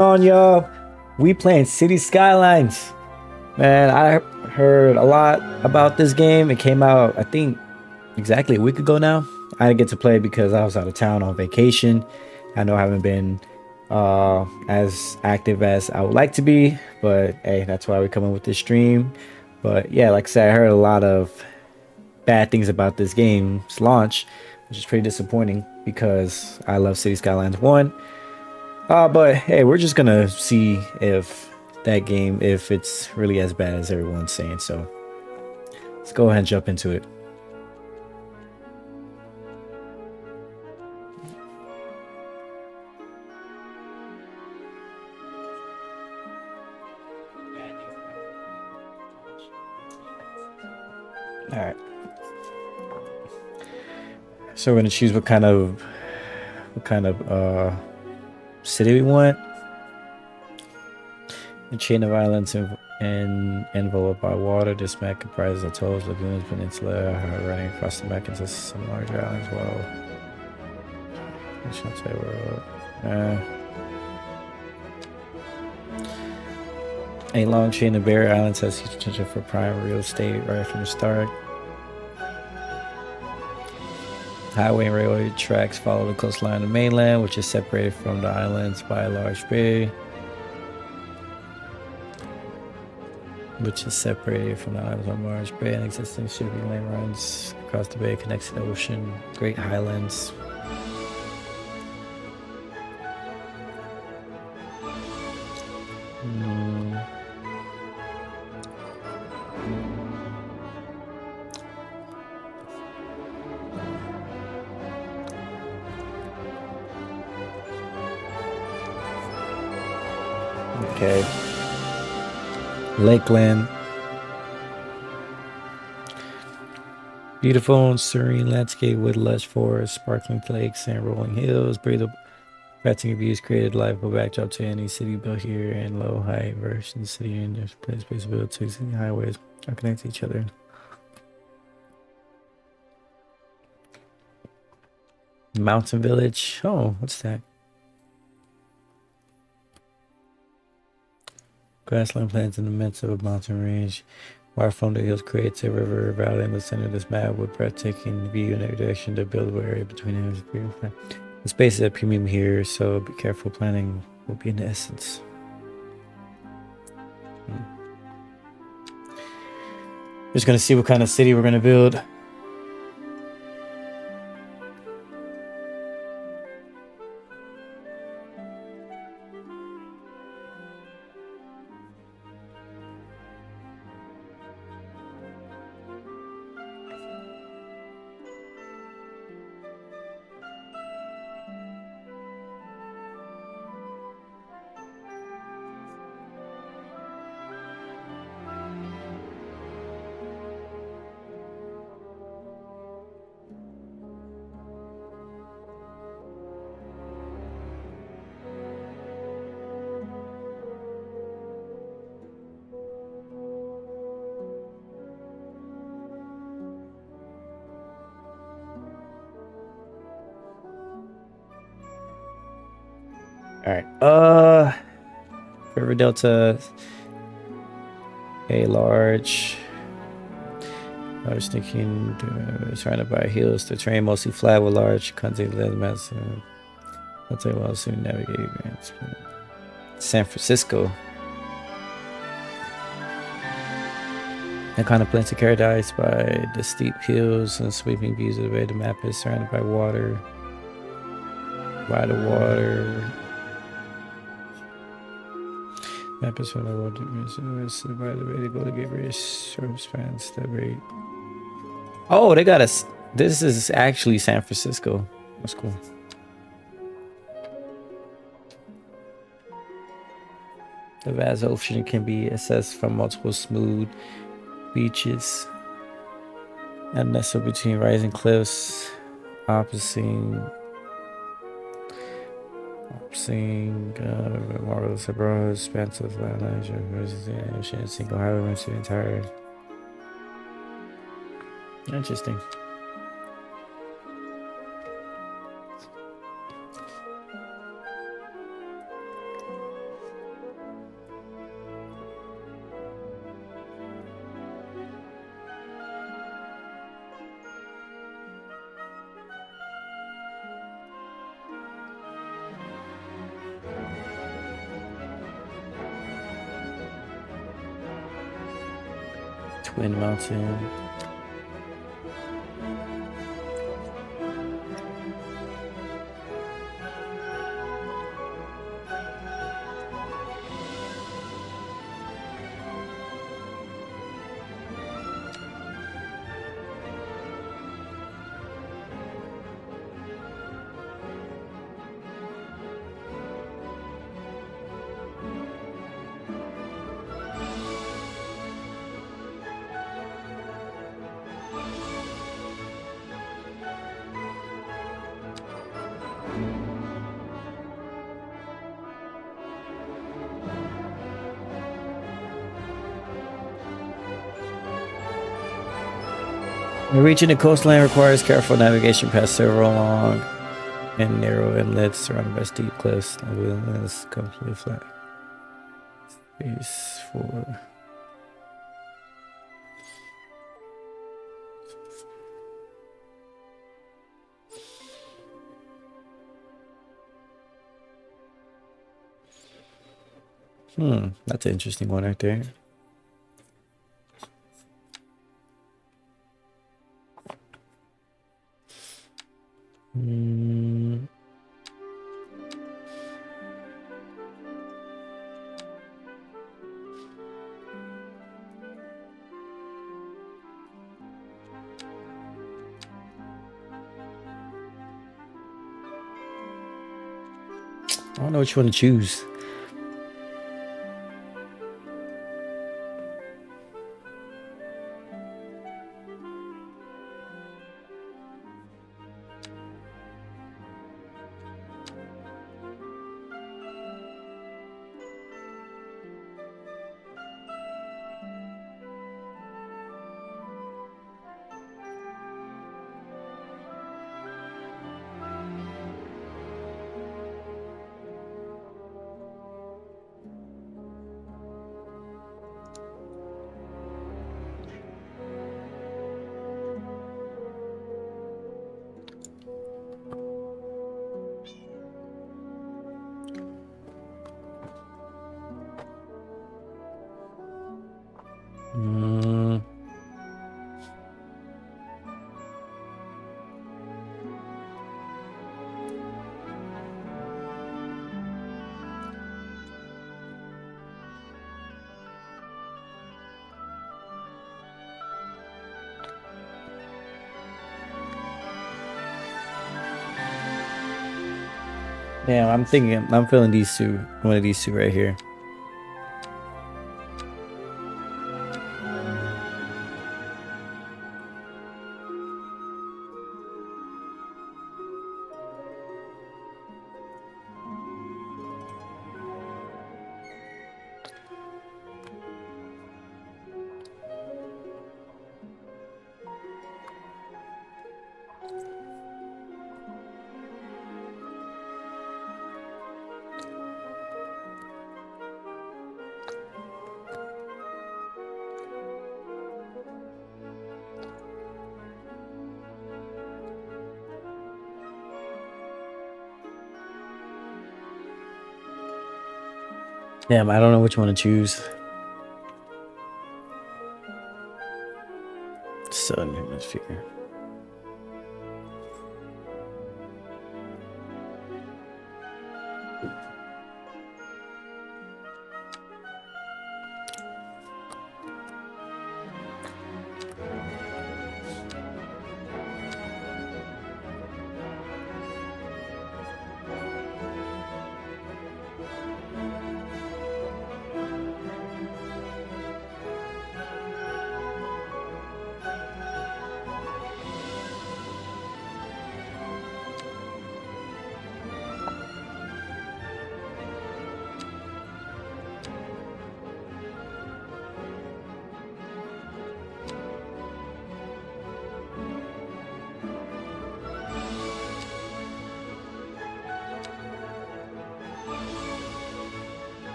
On y'all, we playing City Skylines. Man, I heard a lot about this game. It came out, I think, exactly a week ago now. I didn't get to play because I was out of town on vacation. I know I haven't been as active as I would like to be, but hey, that's why we're coming with this stream. But yeah, like I said, I heard a lot of bad things about this game's launch, which is pretty disappointing because I love City Skylines 1. But hey, we're just gonna see if that game, if it's really as bad as everyone's saying. So let's go ahead and jump into it. All right. So we're gonna choose what kind of city we want. A chain of islands and enveloped by water. This map comprises atolls, lagoons, peninsula, running across the map into some larger islands. Well, I shouldn't say we're. A long chain of barrier islands has huge potential for prime real estate right from the start. Highway and railway tracks follow the coastline of the mainland, which is separated from the islands by a large bay. Which is separated from the islands by a large bay. An existing shipping lane runs across the bay, connects to the ocean. Great Highlands. Okay. Lakeland. Beautiful and serene landscape with lush forests, sparkling lakes, and rolling hills. Breathable, breathtaking views created livable backdrop to any city built here, and low height version city and there's place built to city highways are connected to each other. Mountain Village. Oh, what's that? Grassland plants in the midst of a mountain range. Water from the hills creates a river valley in the center of this map with breathtaking view in every direction. The buildable area between them is beautiful. The space is a premium here, so be careful. Planning will be in the essence. Just gonna see what kind of city we're gonna build. All right. River Delta. A large. I was thinking surrounded by hills. The terrain mostly flat with large contact landmass. I'll tell you what, I'll soon navigate. San Francisco. A kind of plenty paradise by the steep hills and sweeping views of the way the map is surrounded by water. By the water. Map is from the world by the way to go to get various surf spans that rate. Oh, they got us. This is actually San Francisco. That's cool. The vast ocean can be accessed from multiple smooth beaches and nestled between rising cliffs, marvelous abroad, expansive lands, ocean, single highway runs to the entire. Interesting. Twin Mountain. Reaching the coastline requires careful navigation past several long and narrow inlets surrounded by steep cliffs. The wilderness is completely flat. Space for that's an interesting one right there. I don't know which one to choose. Yeah, I'm feeling these two. One of these two right here. Damn, I don't know which one to choose. Southern Hemisphere.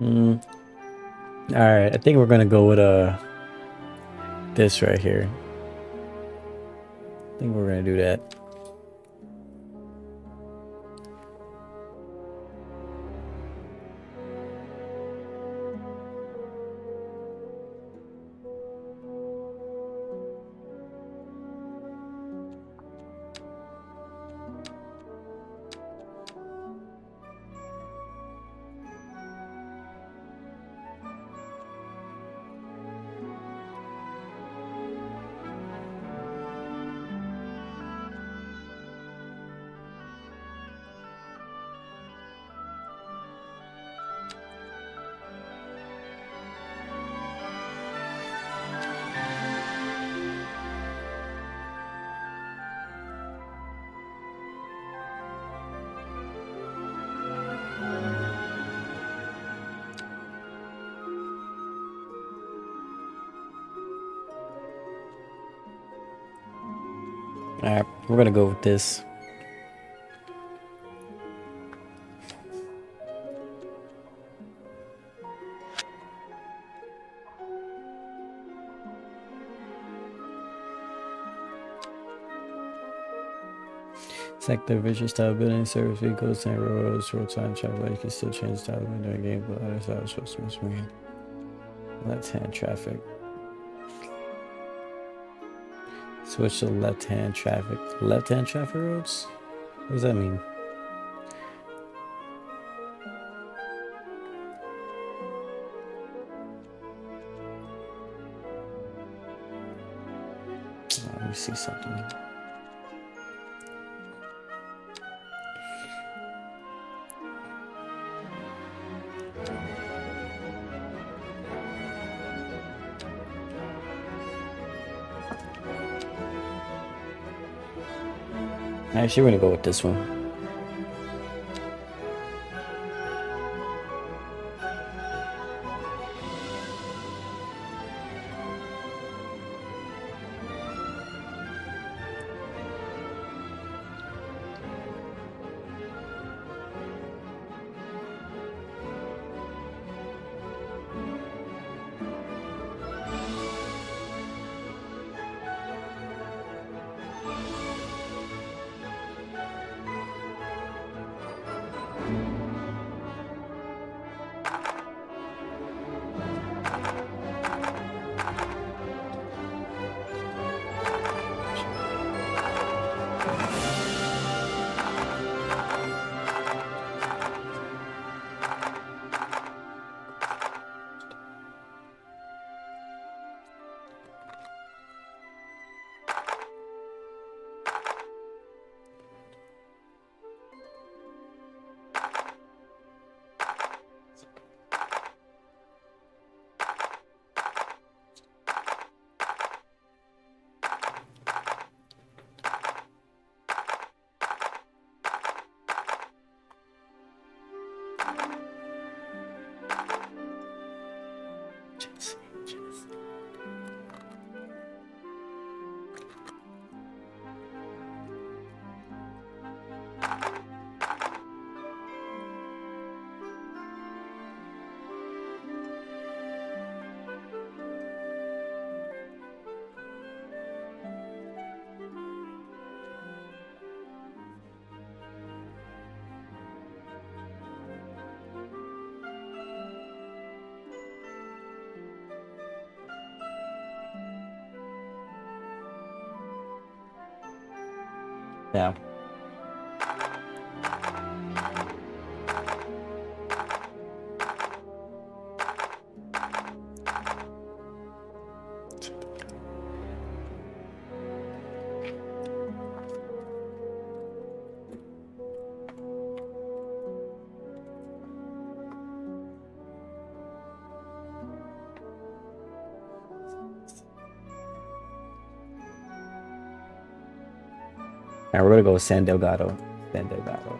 All right, I think we're gonna go with this right here. I think we're gonna do that. All right, we're gonna go with this. Select the visual style building, service vehicles, and roads, road sign, travel. You can still change style of the game, but other styles supposed to be smooth. Left-hand traffic. Switch to left-hand traffic. Left-hand traffic roads? What does that mean? Let me see something. Actually, we're gonna go with this one. Yeah. All right, we're gonna go with San Delgado. San Delgado.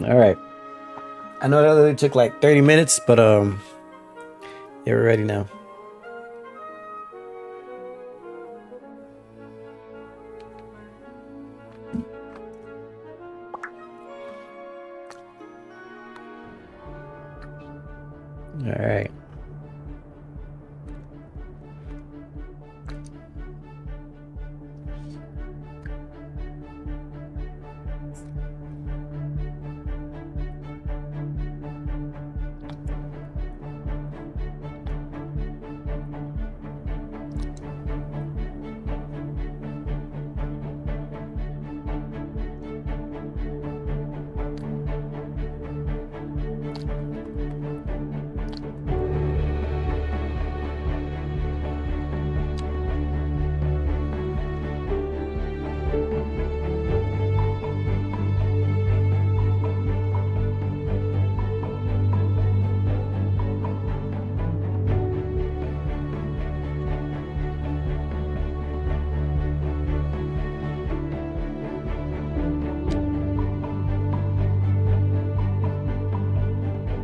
All right. I know that literally took like 30 minutes, but yeah, we're ready now. All right.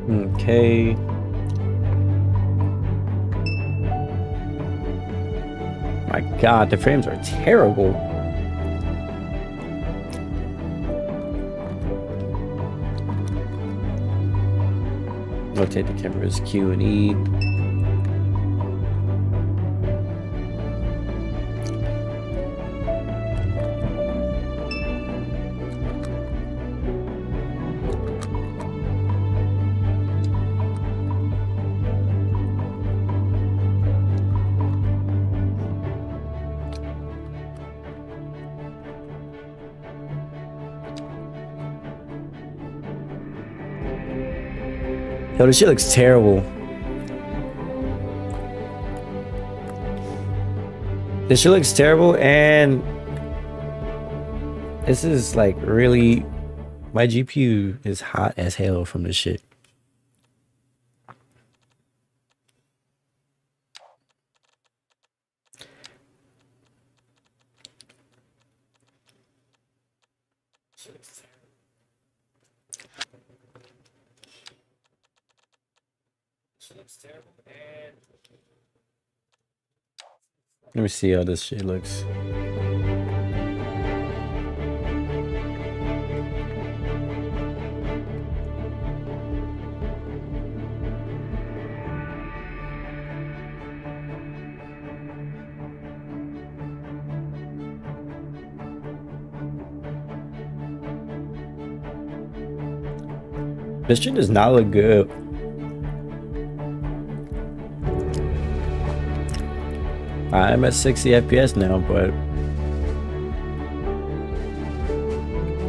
Okay. My God, the frames are terrible. Rotate the cameras Q and E. Yo, this shit looks terrible. This shit looks terrible, and this is like really, my GPU is hot as hell from this shit. Let me see how this shit looks. This shit does not look good. I'm at 60 FPS now, but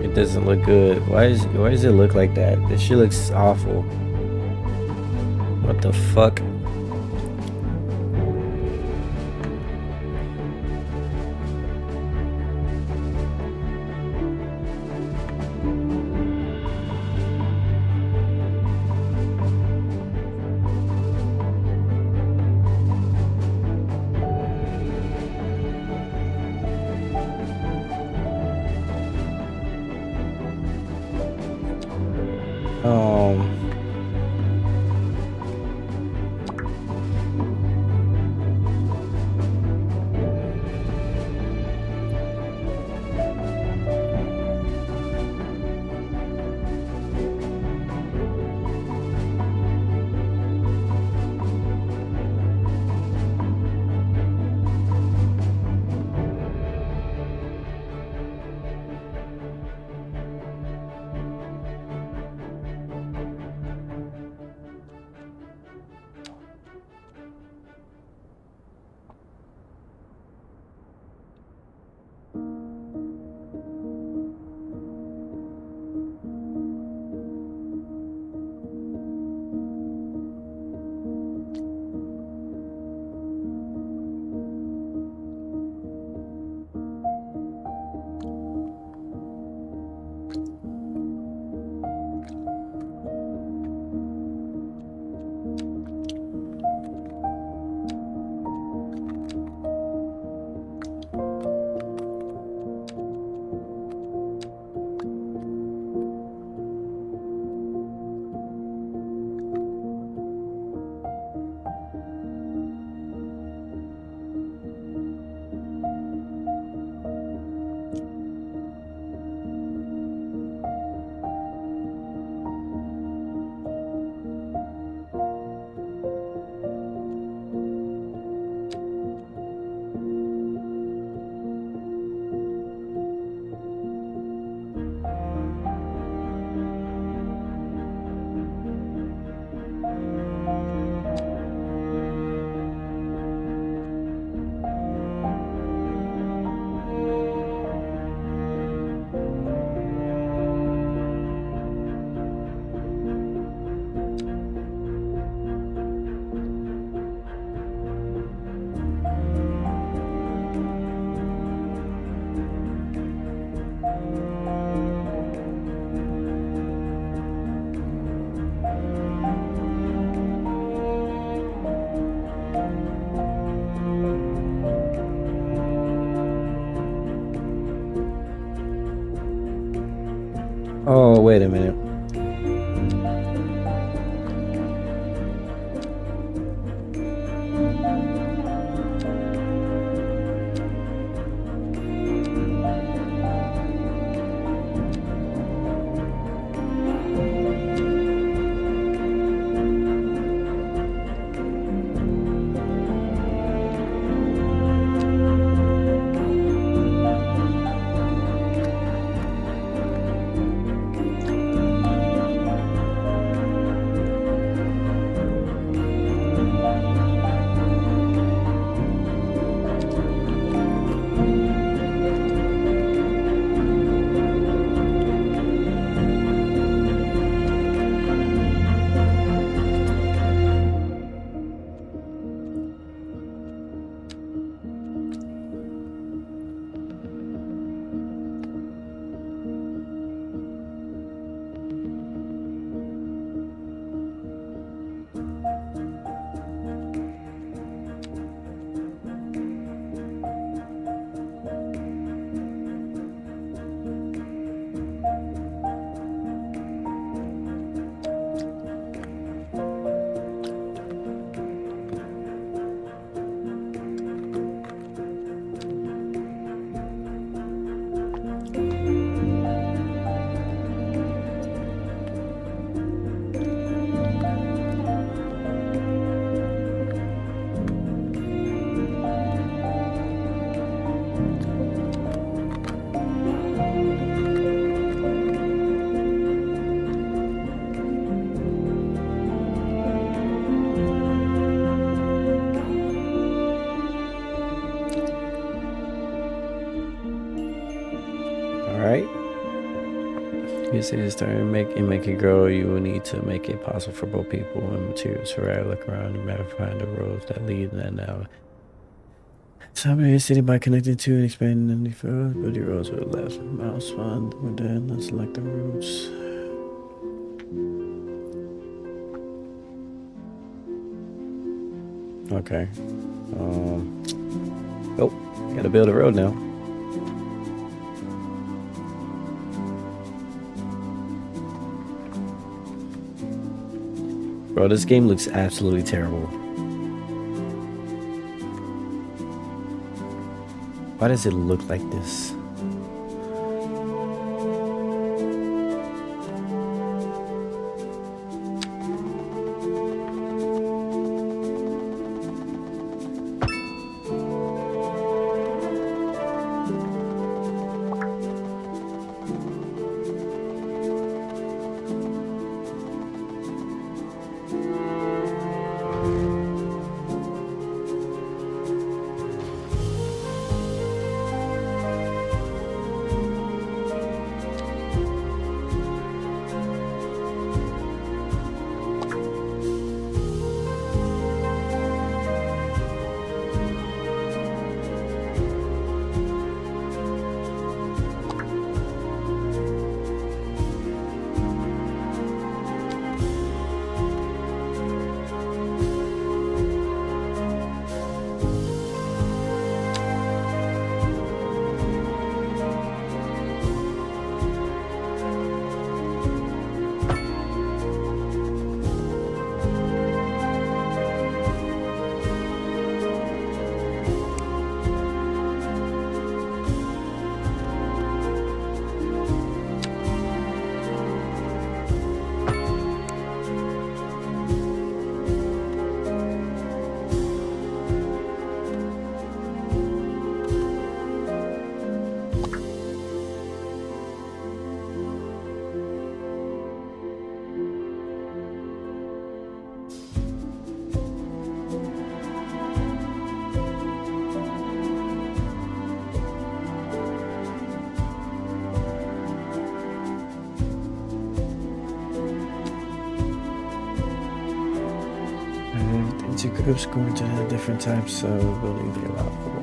it doesn't look good. Why does it look like that? This shit looks awful. What the fuck? wait a minute. Alright. You say to start and make it grow, you will need to make it possible for both people and materials to ride, look around, and matter find the roads that lead and now. Somebody is city by connecting to and expanding the field, but the roads with left. Mouse fun. With that, let's select the routes. Okay. Oh, gotta build a road now. Bro, this game looks absolutely terrible. Why does it look like this? Two groups going to have different types of building they allow for.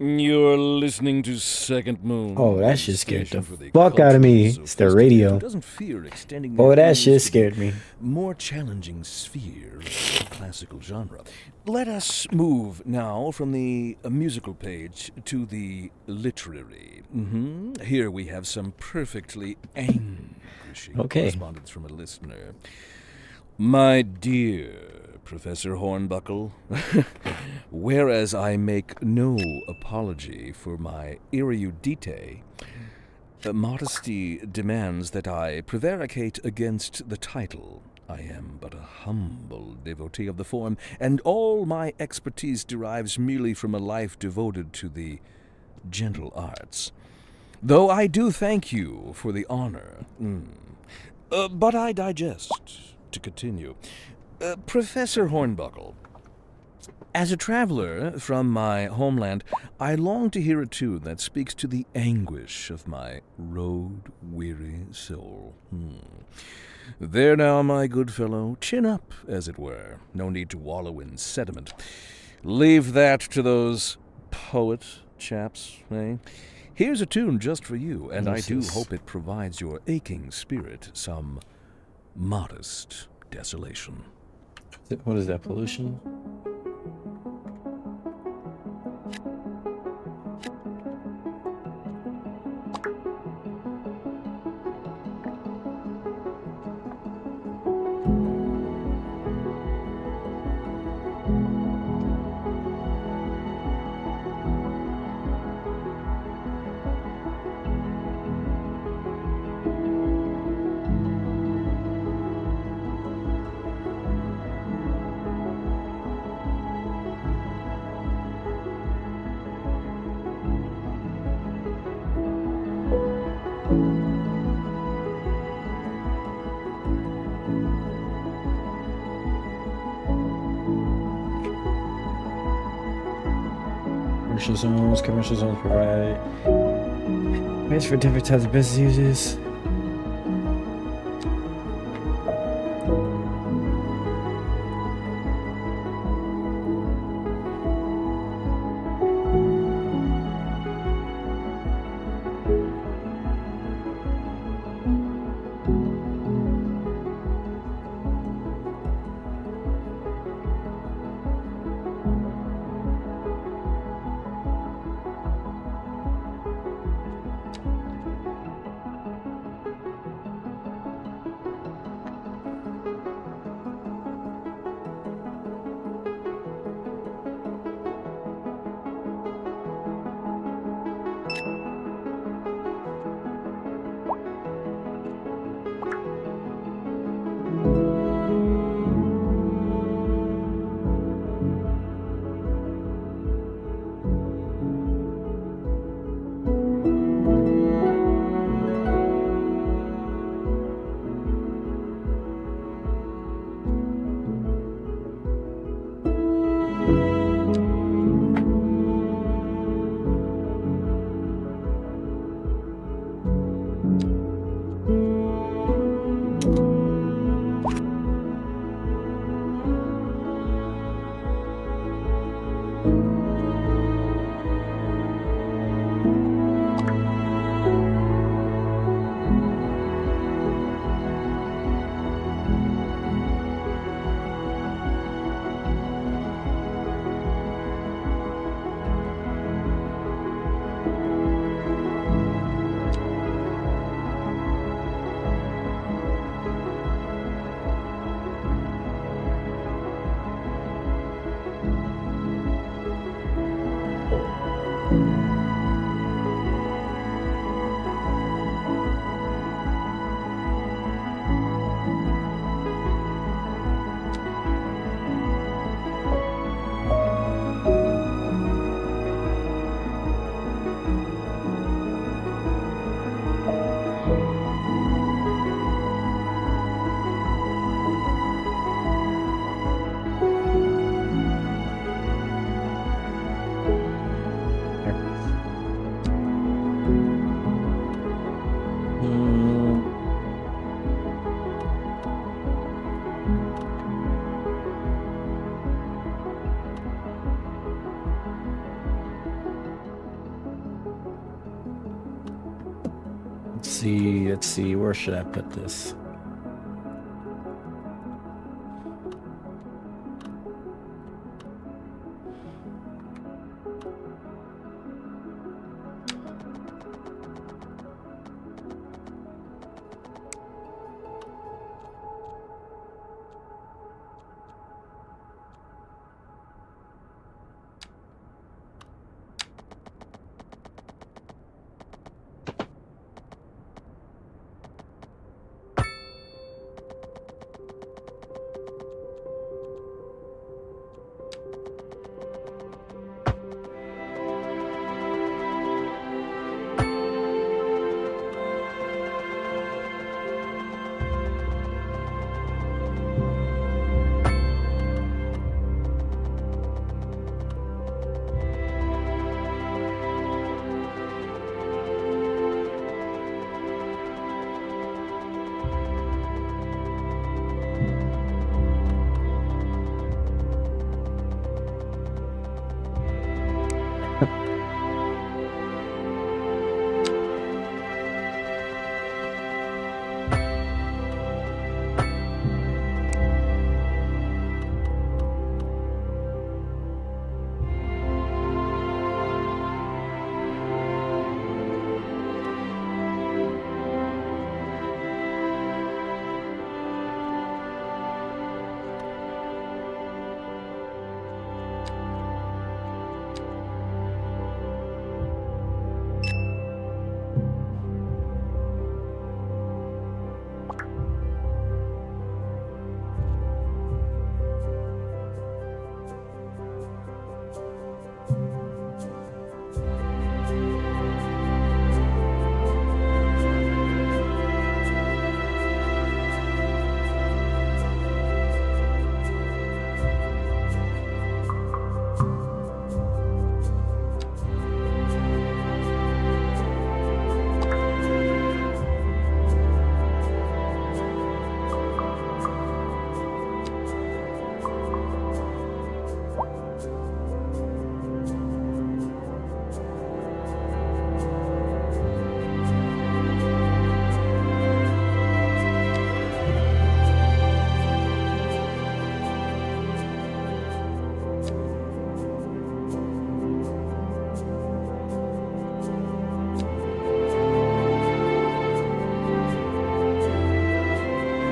You're listening to Second Moon. Oh, that the shit scared the station for the fuck out of me. culturally It's the sophisticated radio. who doesn't fear extending Oh, their that ears shit to scared the me. more challenging sphere of the classical genre. Let us move now from the musical page to the literary. Here we have some perfectly anguishing correspondence from a listener. My dear Professor Hornbuckle, whereas I make no apology for my erudite, modesty demands that I prevaricate against the title. I am but a humble devotee of the form, and all my expertise derives merely from a life devoted to the gentle arts. Though I do thank you for the honor. But I digest. To continue. Professor Hornbuckle, as a traveler from my homeland, I long to hear a tune that speaks to the anguish of my road-weary soul. There now, my good fellow, chin up, as it were. No need to wallow in sediment. Leave that to those poet chaps, eh? Here's a tune just for you, and I do hope it provides your aching spirit some modest desolation. What is that, pollution? Commercial zones provide ways for different types of business uses. Let's see. Where should I put this?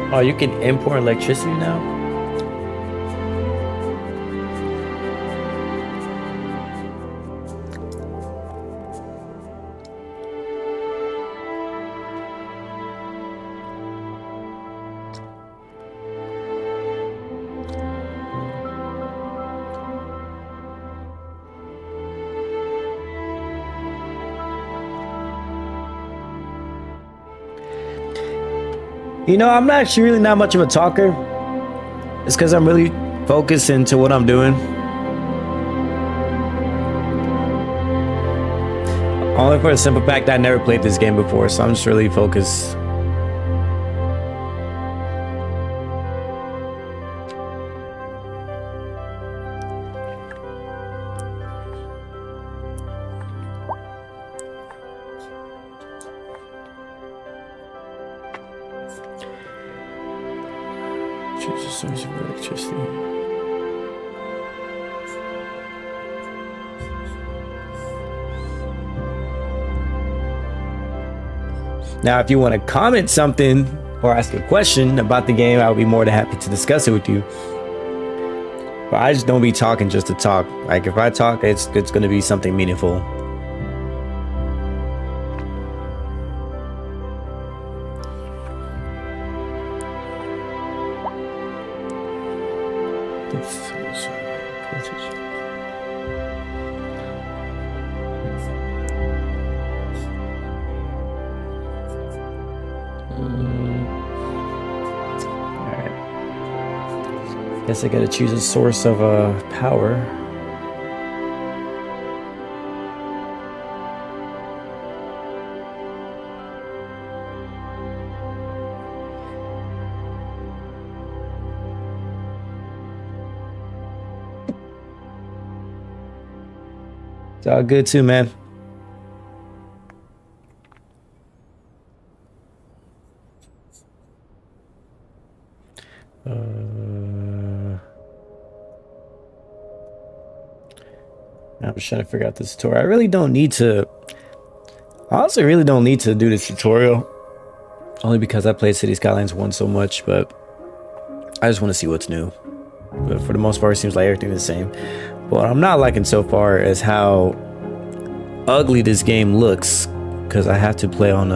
Oh, you can import electricity now? You know, I'm actually really not much of a talker. It's because I'm really focused into what I'm doing. Only for the simple fact that I never played this game before, so I'm just really focused. Choose a source of electricity. Now, if you want to comment something or ask a question about the game, I would be more than happy to discuss it with you. But I just don't be talking just to talk. Like, if I talk, it's going to be something meaningful. Guess I gotta choose a source of power. It's all good too, man. I'm just trying to figure out this tutorial. I really don't need to. Honestly, really don't need to do this tutorial. Only because I played City Skylines 1 so much, but I just want to see what's new. But for the most part, it seems like everything's the same. But what I'm not liking so far is how ugly this game looks. Because I have to play on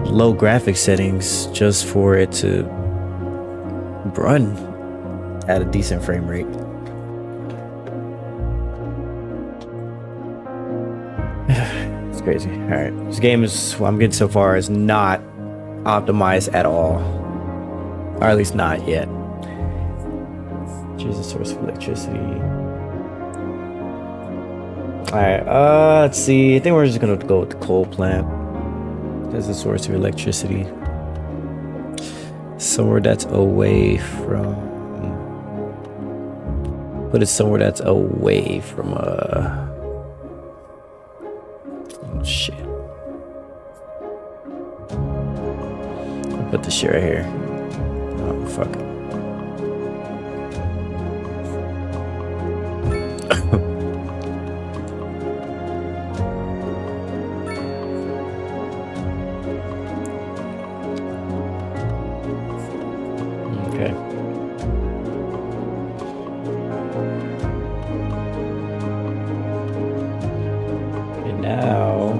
low graphic settings just for it to run at a decent frame rate. It's crazy. All right, this game is what I'm getting so far is not optimized at all, or at least not yet. Choose a source of electricity. All right, let's see. I think we're just gonna go with the coal plant as a source of electricity. Somewhere that's away from. But it's somewhere that's away from oh shit. I'll put the shit right here. Oh fuck it. Okay. And now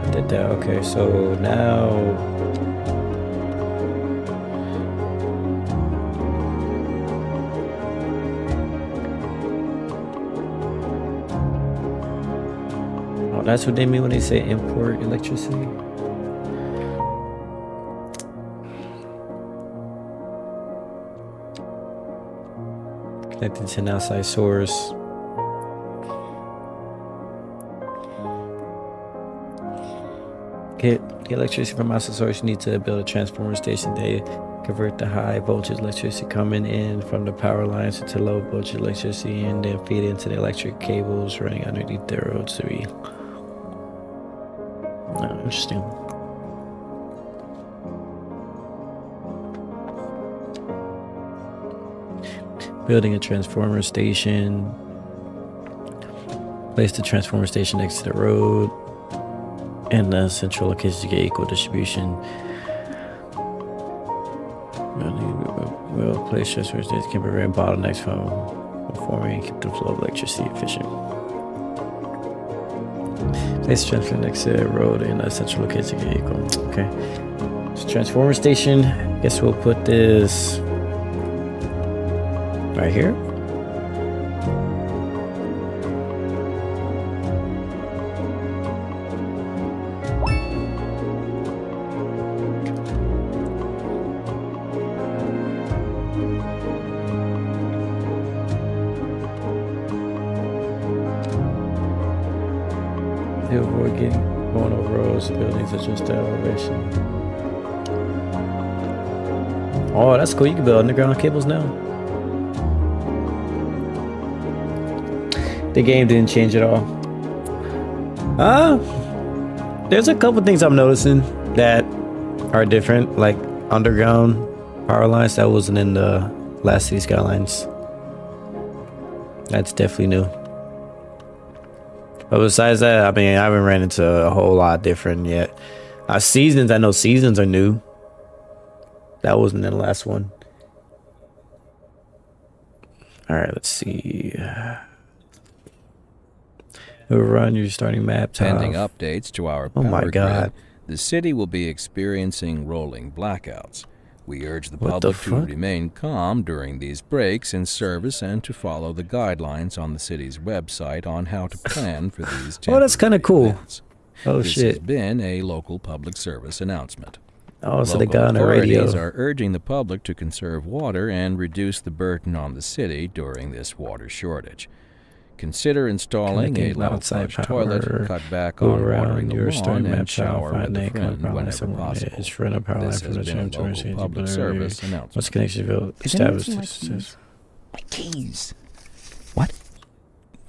I did that. Okay, so now oh, that's what they mean when they say import electricity. Connected to an outside source. Get electricity from outside source. You need to build a transformer station. They convert the high voltage electricity coming in from the power lines into low voltage electricity and then feed it into the electric cables running underneath the roads to be. Oh, interesting. Building a transformer station. Place the transformer station next to the road. And the central location to get equal distribution. We'll place transformer stations can prevent bottlenecks from forming and keep the flow of electricity efficient. Place the transformer next to the road and the central location to get equal. Okay. So transformer station. Guess we'll put this right here. To avoid going over roads, buildings adjust the elevation. Oh, that's cool. You can build underground cables now. The game didn't change at all. There's a couple things I'm noticing that are different, like underground power lines that wasn't in the last City Skylines. That's definitely new. But besides that, I mean, I haven't ran into a whole lot different yet. Seasons, I know seasons are new. That wasn't in the last one. All right, let's see. Run your starting map. Pending updates to our power God. grid, the city will be experiencing rolling blackouts. We urge the public to remain calm during these breaks in service and to follow the guidelines on the city's website on how to plan for these temporary Oh, that's kind of cool. events. Oh, This shit. has been a local public service announcement. Oh, so they Local got on the radio. authorities are urging the public to conserve water and reduce the burden on the city during this water shortage. Consider installing a Connecting low outside flush toilet, power, cut back go on watering around the your lawn, starting and map shower find with a that friend power line whenever someone possible. is friend of power line This from has the been a transformer local station. public service announcement. What's connection built? Is anyone Established. seeing my keys? My keys. What?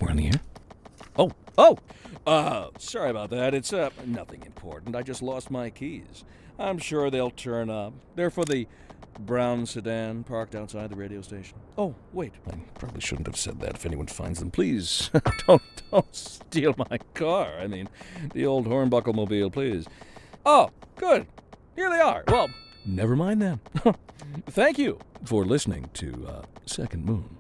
We're in the air? Oh, sorry about that. It's, nothing important. I just lost my keys. I'm sure they'll turn up. They're for the brown sedan parked outside the radio station. Oh, wait. I probably shouldn't have said that. If anyone finds them, please don't steal my car. I mean, the old hornbuckle mobile, please. Oh, good. Here they are. Well, never mind then. Thank you for listening to Second Moon.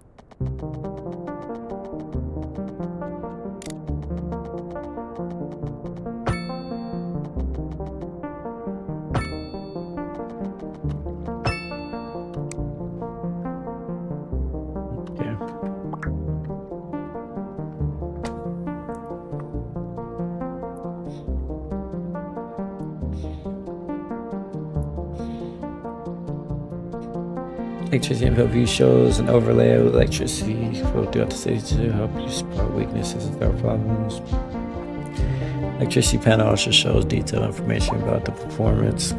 Electricity info view shows an overlay of electricity flow throughout the city to help you spot weaknesses and start problems. Electricity panel also shows detailed information about the performance of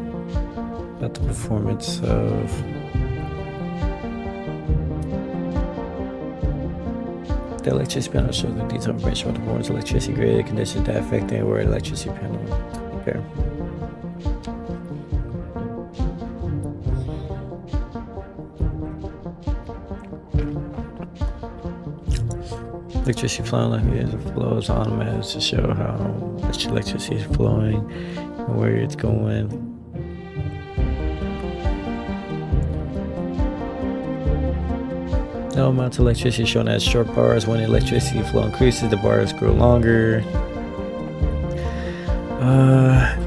the electricity panel shows the detailed information about the performance of electricity grid conditions that affect the where electricity panel. Okay. Electricity flowing like it flows automatic to show how much electricity is flowing and where it's going. No amount of electricity shown as short bars. When the electricity flow increases, the bars grow longer.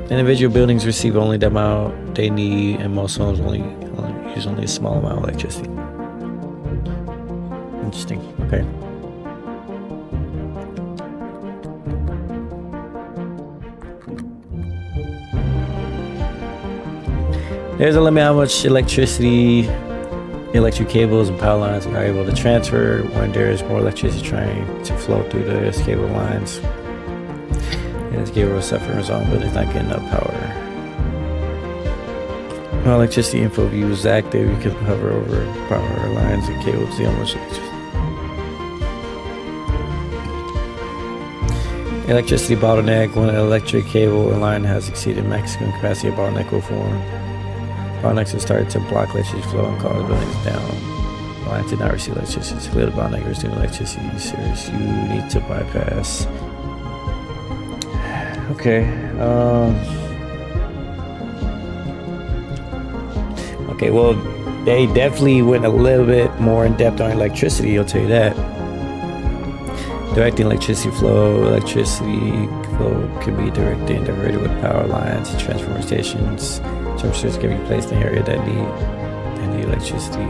Individual buildings receive only the amount they need, and most homes use only a small amount of electricity. Interesting. Okay. There's a limit how much electricity, electric cables and power lines are able to transfer when there is more electricity trying to flow through the cable lines. And this cable will suffer as long, but it's not getting enough power. When electricity info view is active, you can hover over power lines and cables to see how much electricity bottleneck. When an electric cable and line has exceeded maximum capacity, a bottleneck will form. Bottlenecks will start to block electricity flow and cause buildings down. Lines did not receive electricity. To clear the bottleneck, resume electricity service. You need to bypass. Okay. Okay. Well, they definitely went a little bit more in depth on electricity. I'll tell you that. Directing electricity flow can be directed and diverted with power lines and transformer stations. Transformers can be placed in areas that need electricity.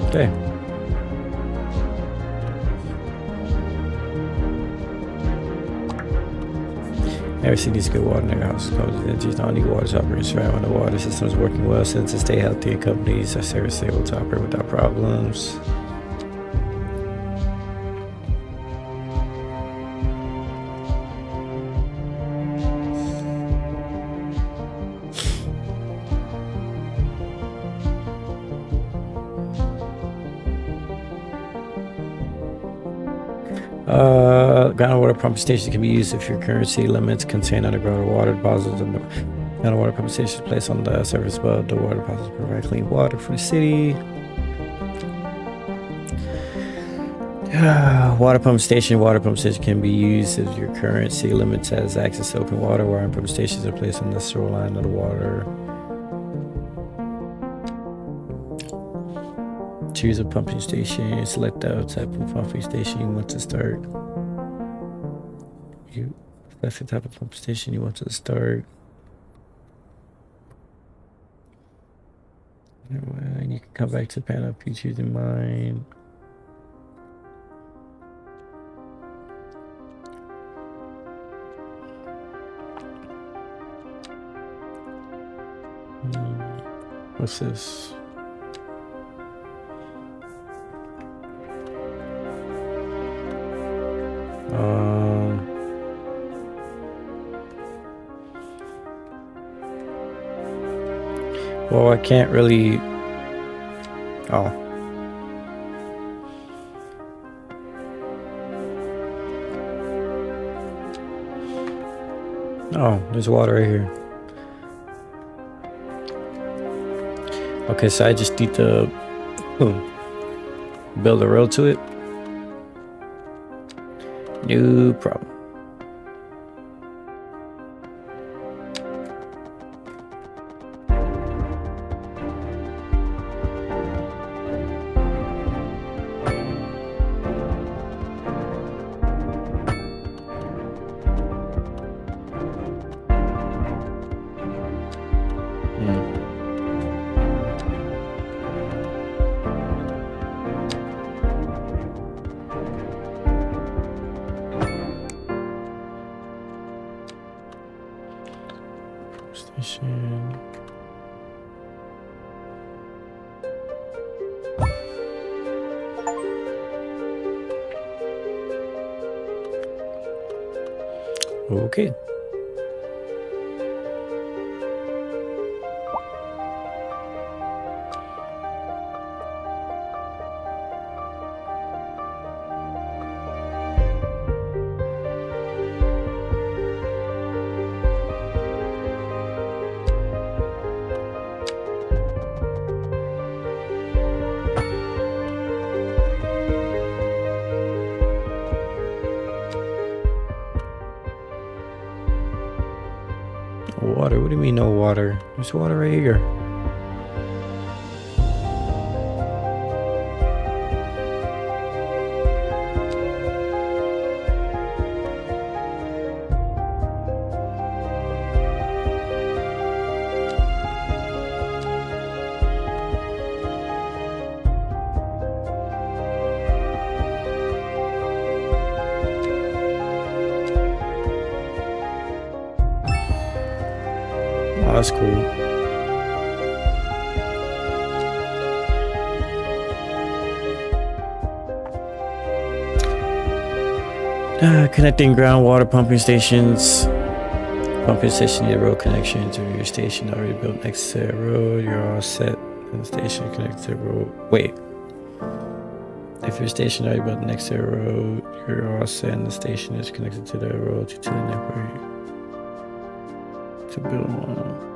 Okay. Never seen these good water in their houses. They just don't need water to operate right when the water system is working well, since to stay healthy and companies are service able to operate without problems. Groundwater pumping stations can be used if your current city limits contain underground water deposits, and the groundwater pumping stations placed on the surface above the water deposits provide clean water for the city. Water pump station can be used if your current city limits has access to open water. Water pump stations are placed on the shoreline of the water. Choose a pumping station. Select the type of pumping station you want to start. That's the type of pumping station you want to start. And you can come back to the panel if you choose in mind. What's this? so I can't really. Oh. Oh, there's water right here. Okay, so I just need to build a road to it. No problem. Station. Okay. Water? What do you mean no water? There's water right here. Oh, that's cool. Connecting groundwater pumping stations. Pumping station near road connection to your station already built next to the road. You're all set. And the station connected to the road. Wait. If your station already built next to the road, you're all set and the station is connected to the road to the network. To build one.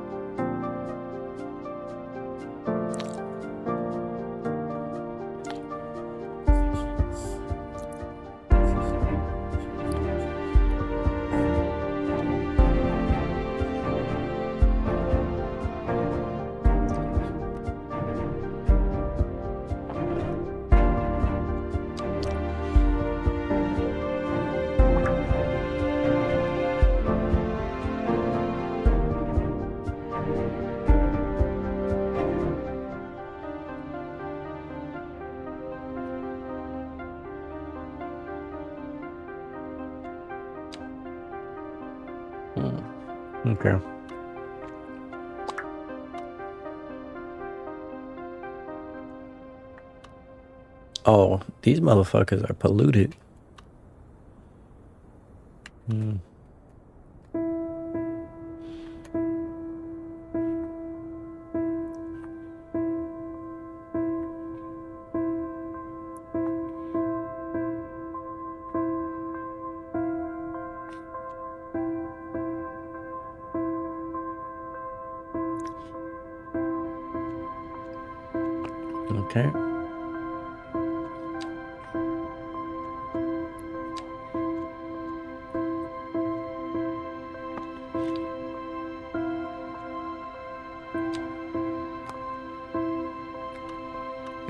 Okay. Oh, these motherfuckers are polluted. Okay.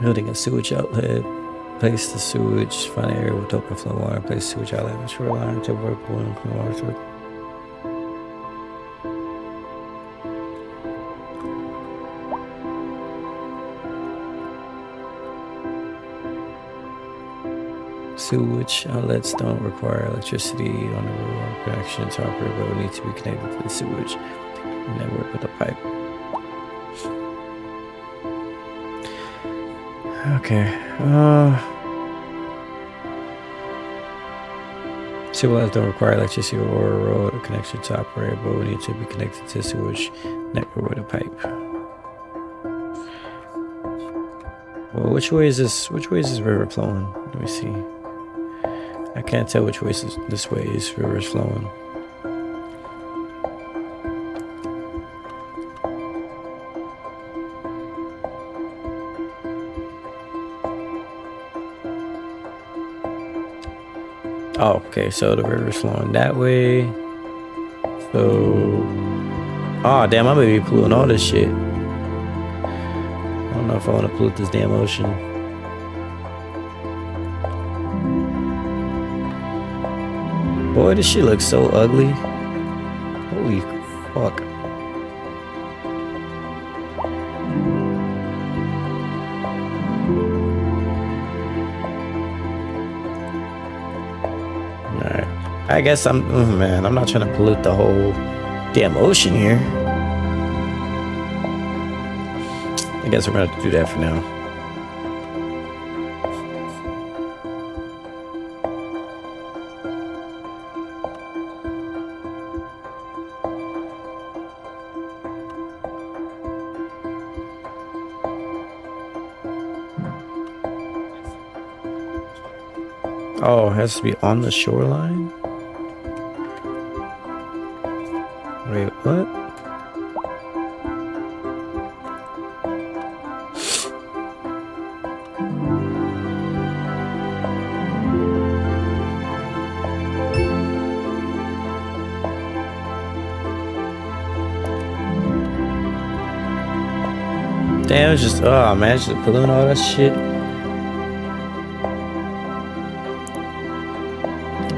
Building a sewage outlet. Place the sewage, find an area with open flow water, place sewage outlet in the shoreline to work with clean water through. Sewage outlets don't require electricity on the road connection to operate, but will need to be connected to the sewage network with a pipe. Okay. Sewer outlets don't require electricity or a road connection to operate, but will need to be connected to the sewage network with a pipe. Well, which way is this? Which way is this river flowing? Let me see. I can't tell which way this way is river is flowing. Oh, okay, so the river's flowing that way. So, oh damn, I'm gonna be polluting all this shit. I don't know if I want to pollute this damn ocean. Boy, this shit looks so ugly. Holy fuck. I guess I'm not trying to pollute the whole damn ocean here. I guess we're gonna have to do that for now. Oh, it has to be on the shoreline? Wait, what? Damn, it's just, oh man, it's just polluting all that shit.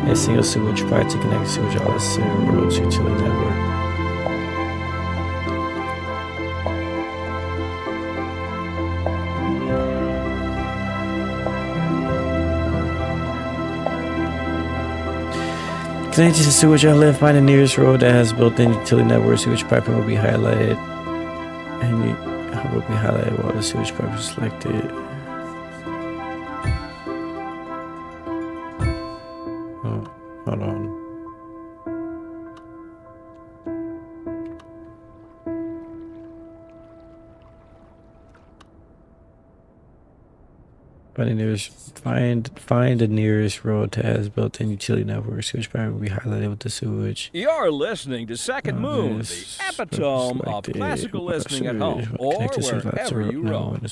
A single sewage pipe to connect sewage all this roads utility network. Connected to sewage outlet, find the nearest road that has built-in utility network. Sewage piping will be highlighted, and it will be highlighted while the sewage pipe is selected. Oh, hold on. Find the nearest road that has built-in utility network. Sewage pipe will be highlighted with the sewage. You're listening to Second Moon, the epitome of classical listening at home or wherever you roam.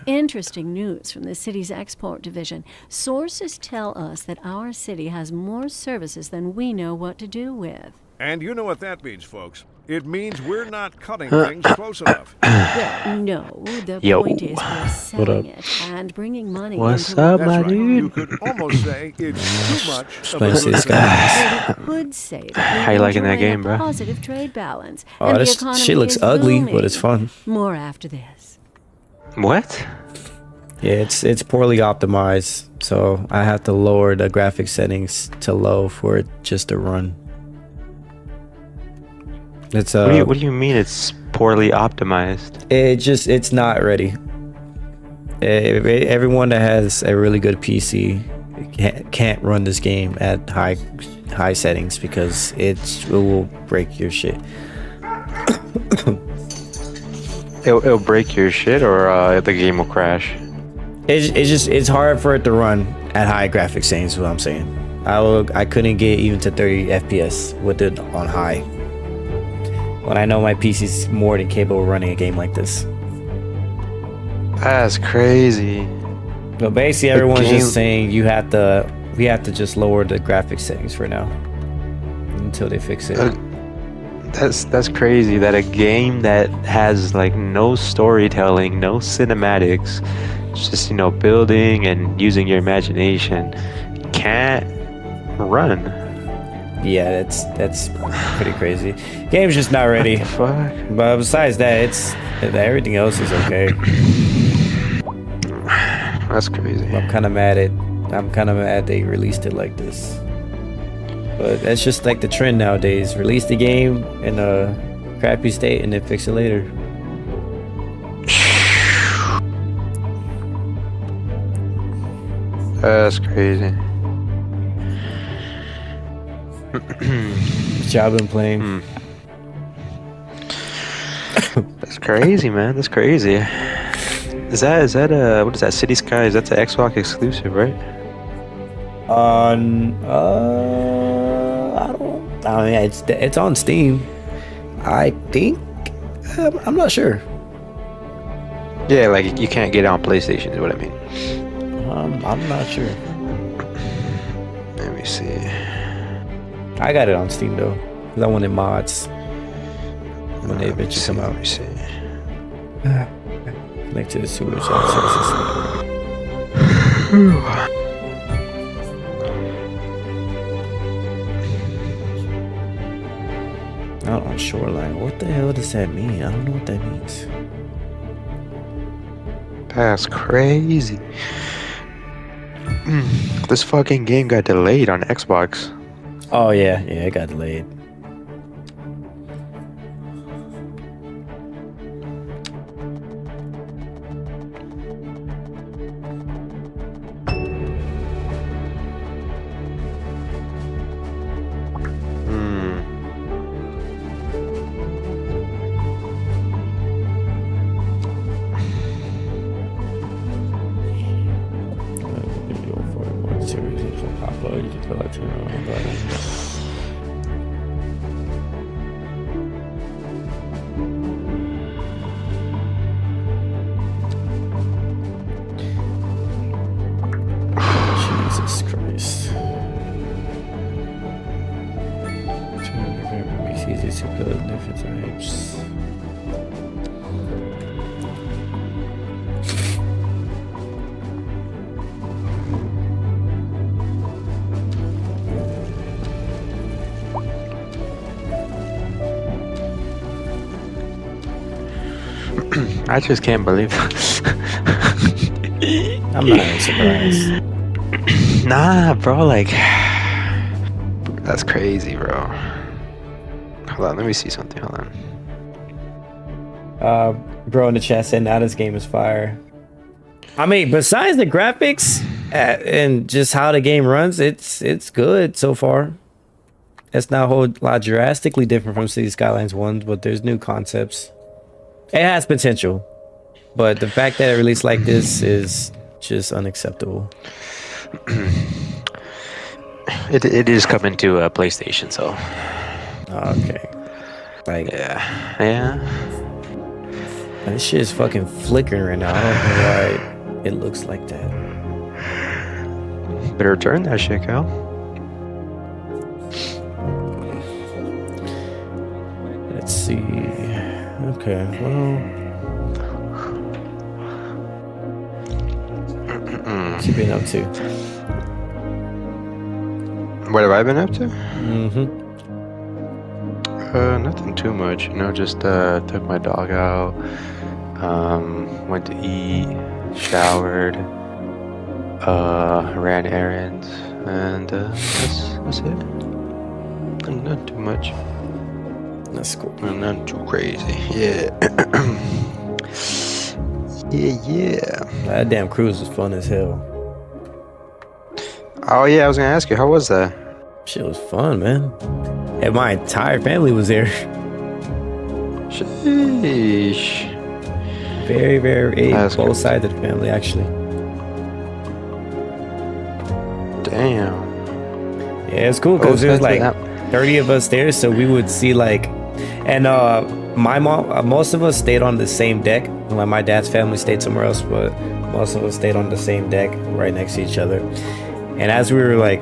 Interesting news from the city's export division. Sources tell us that our city has more services than we know what to do with. And you know what that means, folks. It means we're not cutting things close enough. Well, no, the point is we're selling it and bringing money What's into up, it. my That's right. dude? You could almost say it's too much of Nice to see this guy. We could say that How you liking that enjoying game, a bro? positive trade balance. Oh, and the this economy shit looks is ugly, booming. but it's fun. More after this. What? Yeah, it's poorly optimized, so I have to lower the graphic settings to low for it just to run. It's What do you mean it's poorly optimized? it's not ready. Everyone that has a really good PC can't run this game at high settings because it will break your shit. It'll break your shit, or the game will crash. It's hard for it to run at high graphic settings. Is what I'm saying. I couldn't get even to 30 FPS with it on high. When I know my PC's more than capable of running a game like this. That's crazy. But basically, everyone's just saying we have to just lower the graphic settings for now until they fix it. That's crazy that a game that has like no storytelling, no cinematics, it's just building and using your imagination, can't run. Yeah, that's pretty crazy. Game's just not ready. Fuck. But besides that, everything else is okay. That's crazy. I'm kind of mad they released it like this. But that's just like the trend nowadays. Release the game in a crappy state and then fix it later. That's crazy. What y'all been playing? That's crazy, man. That's crazy. Is that what is that? City Skies? That's an Xbox exclusive, right? I mean, it's on Steam. I think. I'm not sure. Yeah, like you can't get it on PlayStation. Is what I mean. I'm not sure. Let me see. I got it on Steam though, because I wanted mods when they eventually come out. Let me see. Connect to the sewage services. Out on shoreline. What the hell does that mean? I don't know what that means. That's crazy. This fucking game got delayed on Xbox. Oh yeah, it got delayed. Jesus Christ. Makes it easy to build different types. I just can't believe. I'm not even surprised. Nah, bro. Like, that's crazy, bro. Hold on, let me see something. Hold on. Bro in the chat said, "Now this game is fire." I mean, besides the graphics and just how the game runs, it's good so far. It's not a whole lot drastically different from City Skylines 1, but there's new concepts. It has potential, but the fact that it released like this is just unacceptable. It is coming to PlayStation, so. Okay. Like, yeah. this shit is fucking flickering right now. I don't know why it looks like that. Better return that shit, Cal. Let's see. Okay, well. What you been up to? What have I been up to? Mm-hmm. Nothing too much, you know, just took my dog out, went to eat, showered, ran errands, and that's it. Not too much. That's cool. Not too crazy. Yeah. yeah. That damn cruise was fun as hell. Oh yeah, I was gonna ask you, how was that? Shit was fun, man. And my entire family was there. Sheesh. Very, very That's both good. sides of the family, actually. Damn. Yeah, it's cool because Both there's sides like of 30 of us there, so we would see like, and my mom, most of us stayed on the same deck. My dad's family stayed somewhere else, but most of us stayed on the same deck, right next to each other. And as we were like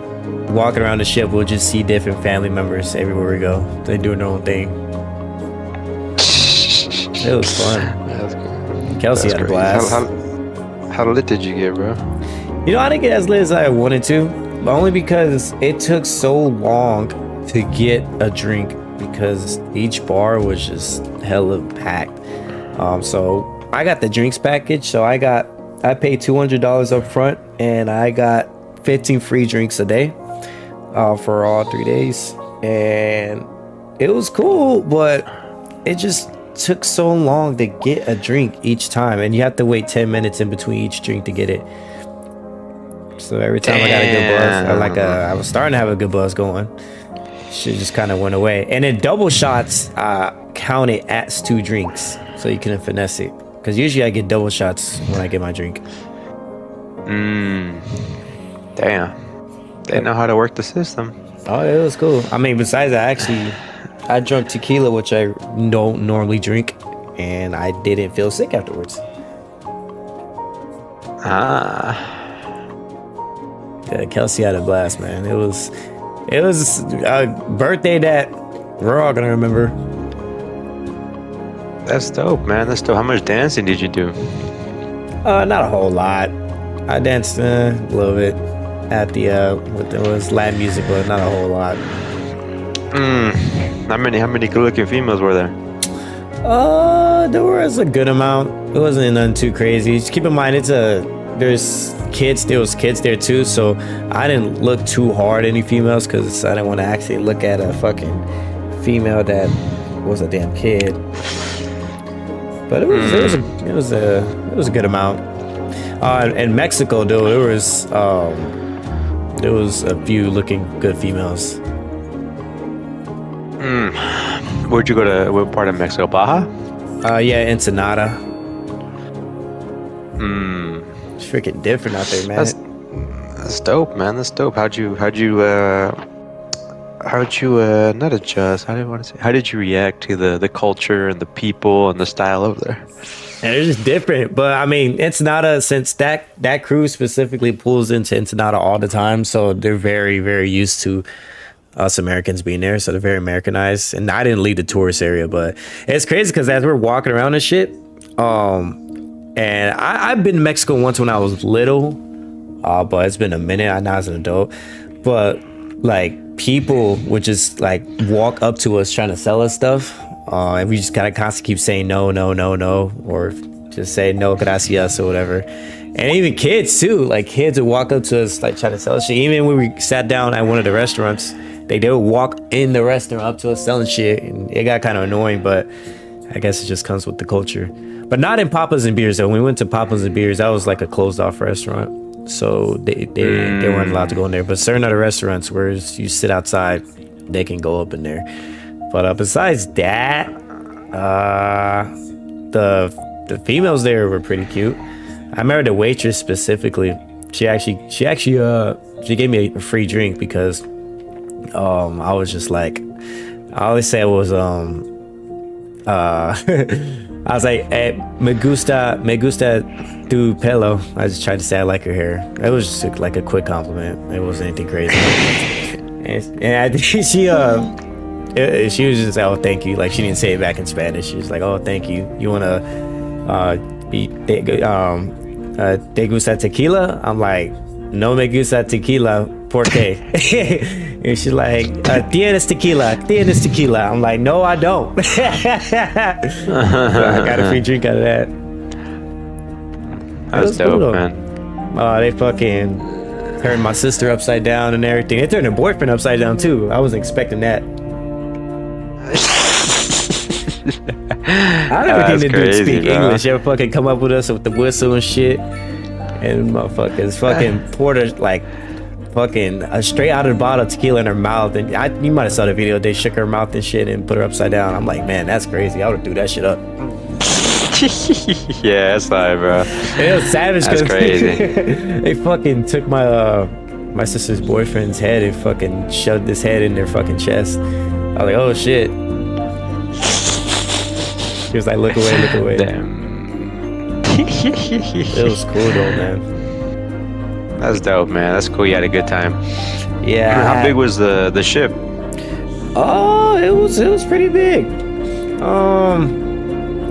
walking around the ship, we'll just see different family members everywhere we go. They doing their own thing. It was fun. That's good. Kelsey That's had a crazy. blast. How lit did you get, bro? You know, I didn't get as lit as I wanted to, but only because it took so long to get a drink because each bar was just hella packed. So I got the drinks package. So I paid $200 up front, and I got 15 free drinks a day for all 3 days, and it was cool, but it just took so long to get a drink each time, and you have to wait 10 minutes in between each drink to get it. So every time I got a good buzz, I was starting to have a good buzz going, shit just kind of went away. And then double shots counted as 2 drinks, so you couldn't finesse it Because usually I get double shots when I get my drink. Damn. They know how to work the system. Oh, it was cool. I mean, besides that, I drank tequila, which I don't normally drink, and I didn't feel sick afterwards. Yeah, Kelsey had a blast, man. It was a birthday that we're all gonna remember. That's dope, man. That's dope. How much dancing did you do? Not a whole lot. I danced a little bit at the with it was Latin music, but not a whole lot. How many good-looking females were there? There was a good amount. It wasn't nothing too crazy. Just keep in mind, there's kids. There was kids there too, so I didn't look too hard at any females because I didn't want to actually look at a fucking female that was a damn kid. But it was a good amount. In Mexico, though, there was a few looking good females. Where'd you go to? What part of Mexico? Baja? Yeah, Ensenada. It's freaking different out there, man. That's dope, man. That's dope. How'd you not adjust? How did you react to the culture and the people and the style over there? And it's just different. But I mean, Ensenada, since that crew specifically pulls into Ensenada all the time, so they're very, very used to us Americans being there, so they're very Americanized. And I didn't leave the tourist area, but it's crazy because as we're walking around and shit, and I've been to Mexico once when I was little, but it's been a minute now as an adult. But like people would just like walk up to us trying to sell us stuff, and we just kind of constantly keep saying no, or just say no gracias or whatever. And even kids too, like kids would walk up to us like trying to sell us shit. Even when we sat down at one of the restaurants, they would walk in the restaurant up to us selling shit, and it got kind of annoying, but I guess it just comes with the culture. But not in Papas and Beers though. When we went to Papas and Beers, that was like a closed off restaurant, so they weren't allowed to go in there. But certain other restaurants where you sit outside, they can go up in there. But besides that, the females there were pretty cute. I remember the waitress specifically. She gave me a free drink because I was just like, I always say it was I was like, me gusta tu pelo. I just tried to say I like her hair. It was just like a quick compliment. It wasn't anything crazy. and I think she was just like, oh, thank you. Like she didn't say it back in Spanish. She was like, oh, thank you. You wanna te gusta tequila? I'm like, no me gusta tequila. ¿Por qué? And she's like, tienes tequila. I'm like, no, I don't. So I got a free drink out of that. That's dope, cool, man. They fucking turned my sister upside down and everything. They turned her boyfriend upside down too. I wasn't expecting that. I never think they do speak English. They fucking come up with us with the whistle and shit. And motherfuckers fucking poured her like fucking straight out of the bottle of tequila in her mouth. And you might have saw the video. They shook her mouth and shit and put her upside down. I'm like, man, that's crazy. I would do that shit up. Yeah, that's like, bro. It was savage. That's crazy. They fucking took my sister's boyfriend's head and fucking shoved his head in their fucking chest. I was like, oh shit. She was like, look away. Damn. It was cool though, man. That's dope, man. That's cool. You had a good time. Yeah. How big was the ship? Oh, it was pretty big.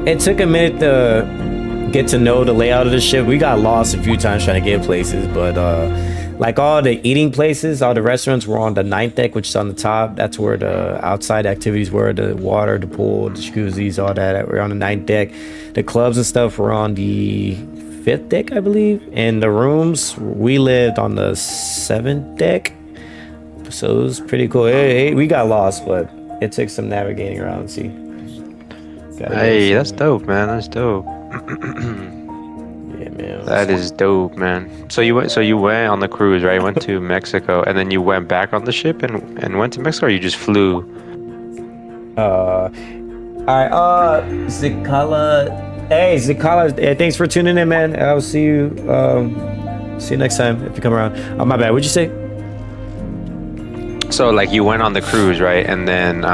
It took a minute to get to know the layout of the ship. We got lost a few times trying to get places, but like all the eating places, all the restaurants were on the 9th deck, which is on the top. That's where the outside activities were, the water, the pool, the jacuzzis, all that were on the 9th deck. The clubs and stuff were on the 5th deck, I believe. And the rooms, we lived on the 7th deck. So it was pretty cool. We got lost, but it took some navigating around. See. Hey, that's dope, man. That's dope. Yeah, man. That is dope, man. So you went on the cruise, right? Went to Mexico, and then you went back on the ship and went to Mexico, or you just flew? All right. Hey, Zakala, thanks for tuning in, man. I'll see you. See you next time if you come around. Oh, my bad. What'd you say? So like you went on the cruise, right? And then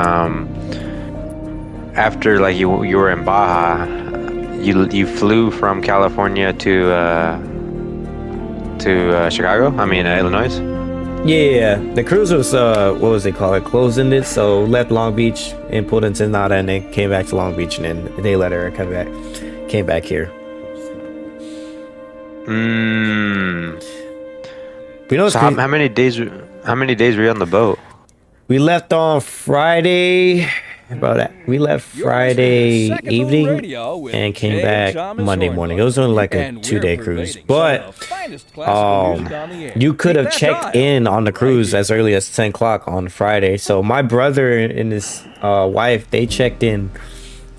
after like you were in Baja, you flew from California to Chicago. I mean Illinois. Yeah. The cruise was what was they call it? Closing it. So left Long Beach and pulled into Ensenada, and then came back to Long Beach, and then a day later came back here. You know, So how many days? How many days were you on the boat? we left on Friday. About that, we left Friday Second Move evening Radio with and came Jay back Thomas Monday Hornbuckle. morning. It was only like a And we're 2-day cruise, pervading but some of the finest classical music on the air. you could Keep have that checked dial in on the right cruise here. as early as 10 o'clock on Friday. So my brother and his wife, they checked in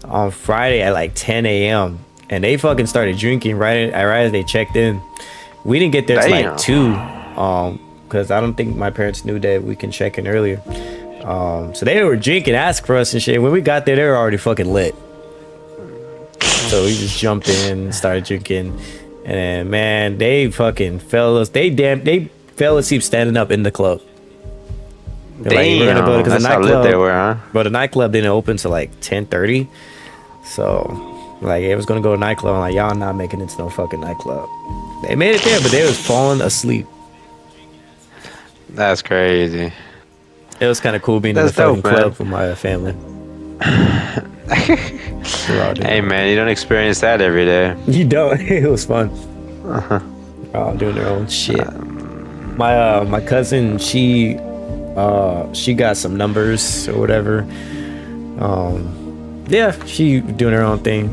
on Friday at like 10 a.m. and they fucking started drinking right as they checked in. We didn't get there till like 2, because I don't think my parents knew that we can check in earlier. So they were drinking, asked for us and shit. When we got there, they were already fucking lit. So we just jumped in, started drinking, and man, they fucking they fell asleep standing up in the club. They're like, we're gonna go because that's the how lit nightclub, they were, huh? but the nightclub didn't open till like 10:30. So like it was gonna go to nightclub. I'm like, y'all not making it to no fucking nightclub. They made it there, but they was falling asleep. That's crazy. It was kind of cool being That's in the fucking dope, man. club with my family. Hey man, you don't experience that every day. You don't. It was fun. All doing their own shit. My cousin, she got some numbers or whatever. Yeah, she doing her own thing.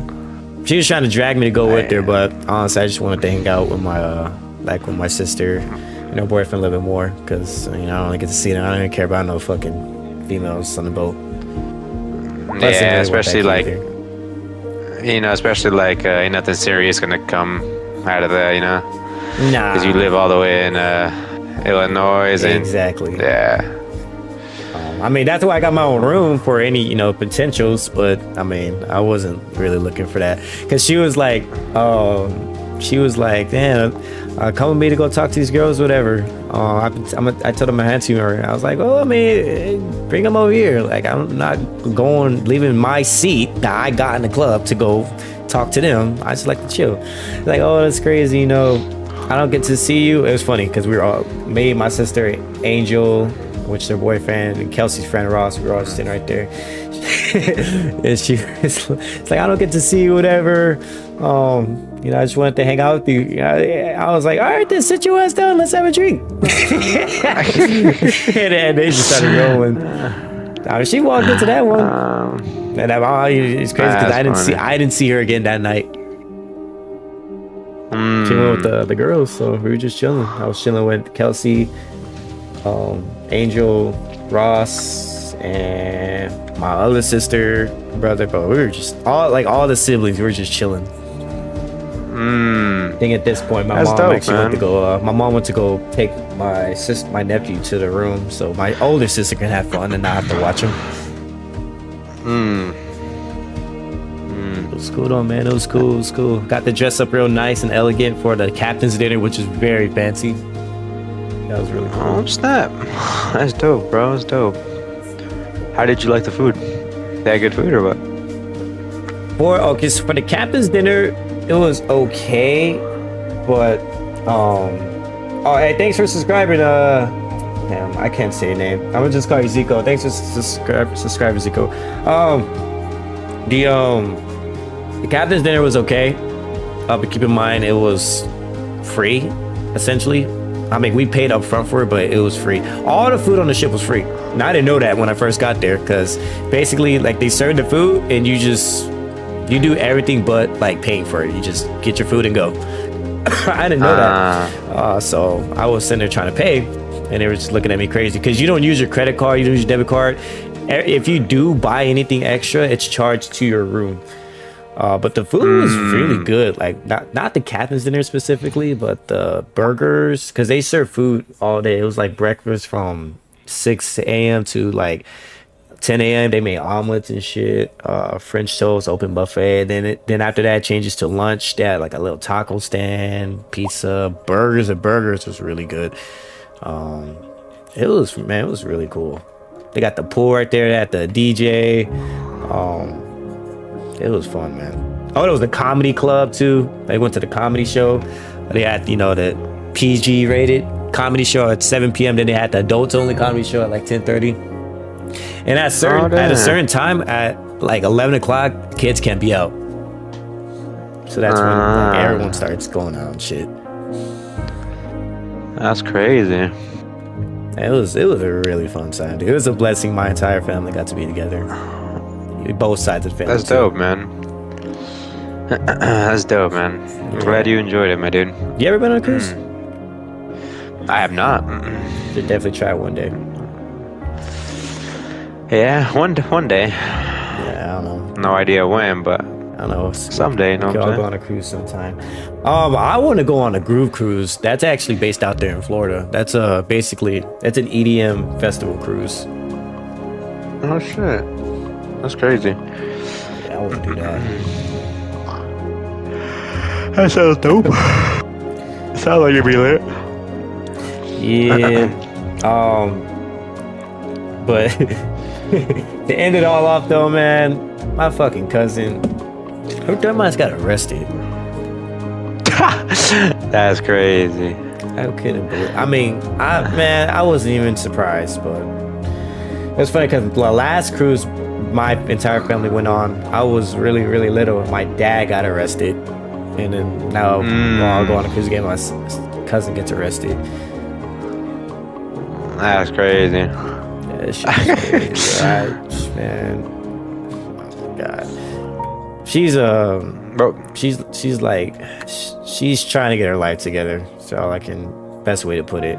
She was trying to drag me to go with her, but honestly, I just wanted to hang out with my sister and her boyfriend a little bit more, because I don't really get to see them. I don't even care about no fucking females on the boat. Plus, they Yeah, really especially want like that especially like ain't nothing serious gonna come out of that, Nah, because you live all the way in Illinois, and exactly. yeah. I mean, that's why I got my own room for any, potentials. But I mean, I wasn't really looking for that, because she was like, damn, come with me to go talk to these girls, whatever. I told them I had to her. I was like, well, I mean, bring them over here. Like, I'm not leaving my seat that I got in the club to go talk to them. I just like to chill. Like, oh, that's crazy, I don't get to see you. It was funny because we were all, me, my sister, Angel, which is their boyfriend, and Kelsey's friend Ross. We were all sitting right there. And it's like, I don't get to see you, whatever. I just wanted to hang out with you. I was like, all right, then sit your ass down. Let's have a drink. and they just started rolling. She walked into that one. And it's crazy because I didn't see her again that night. She went with the girls, so we were just chilling. I was chilling with Kelsey, Angel, Ross, and my other sister, brother. But we were just all the siblings. We were just chilling. I think at this point, my mom went to go. My mom went to go take my nephew to the room, so my older sister can have fun and not have to watch him. It was cool though, man. It was cool. It was cool. Got to dress up real nice and elegant for the captain's dinner, which is very fancy. That was really cool. Oh snap! That's dope, bro. That's dope. How did you like the food? They had good food or what? So for the captain's dinner, it was okay, but oh, hey, thanks for subscribing. Damn, I can't say your name. I'm gonna just call you Zico. Thanks for subscribing, Zico. The captain's dinner was okay, but keep in mind it was free, essentially. I mean, we paid up front for it, but it was free. All the food on the ship was free. Now I didn't know that when I first got there, because basically, like, they serve the food and you do everything but like paying for it. You just get your food and go. I didn't know that. So I was sitting there trying to pay, and they were just looking at me crazy, because you don't use your credit card, you don't use your debit card. If you do buy anything extra, it's charged to your room. But the food was really good. Like, not the captain's dinner specifically, but the burgers, because they serve food all day. It was like breakfast from 6 a.m. to like 10 a.m. they made omelets and shit, French toast, open buffet. Then after that, it changes to lunch. They had like a little taco stand, pizza, burgers. And burgers was really good. It was really cool. They got the pool right there. They had the DJ. It was fun, man. Oh, there was the comedy club too. They went to the comedy show. They had, the PG rated comedy show at 7 p.m. Then they had the adults only comedy show at like 10:30. And at a certain time, at like 11 o'clock, kids can't be out. So that's when like, everyone starts going out and shit. That's crazy. It was a really fun time, dude. It was a blessing. My entire family got to be together. Both sides of the family. That's dope, man. That's dope, man. I'm glad you enjoyed it, my dude. You ever been on a cruise? I have not. Should definitely try it one day. Yeah, one day. Yeah, I don't know. No idea when, but I don't know. someday. We could all go on a cruise sometime. I want to go on a Groove Cruise. That's actually based out there in Florida. That's basically that's an EDM festival cruise. Oh shit, that's crazy. Yeah, I want to do that. That sounds dope. Sounds like you'd be lit. Yeah. But to end it all off though, man, my fucking cousin, her dumbass got arrested. That's crazy. I couldn't believe. I mean, I wasn't even surprised, but it was funny because the last cruise my entire family went on, I was really, really little. My dad got arrested, and then now I'll go on a cruise again. My cousin gets arrested. That's crazy. Yeah, this shit is crazy, right, man. Oh my god. She's she's trying to get her life together. So best way to put it.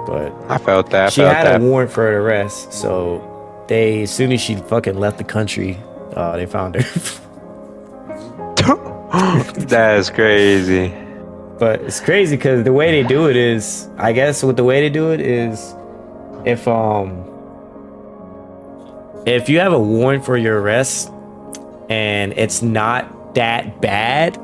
But I felt that. She had a warrant for her arrest. So as soon as she fucking left the country, they found her. That's crazy. But it's crazy because the way they do it is, I guess what the way they do it is, if you have a warrant for your arrest and it's not that bad,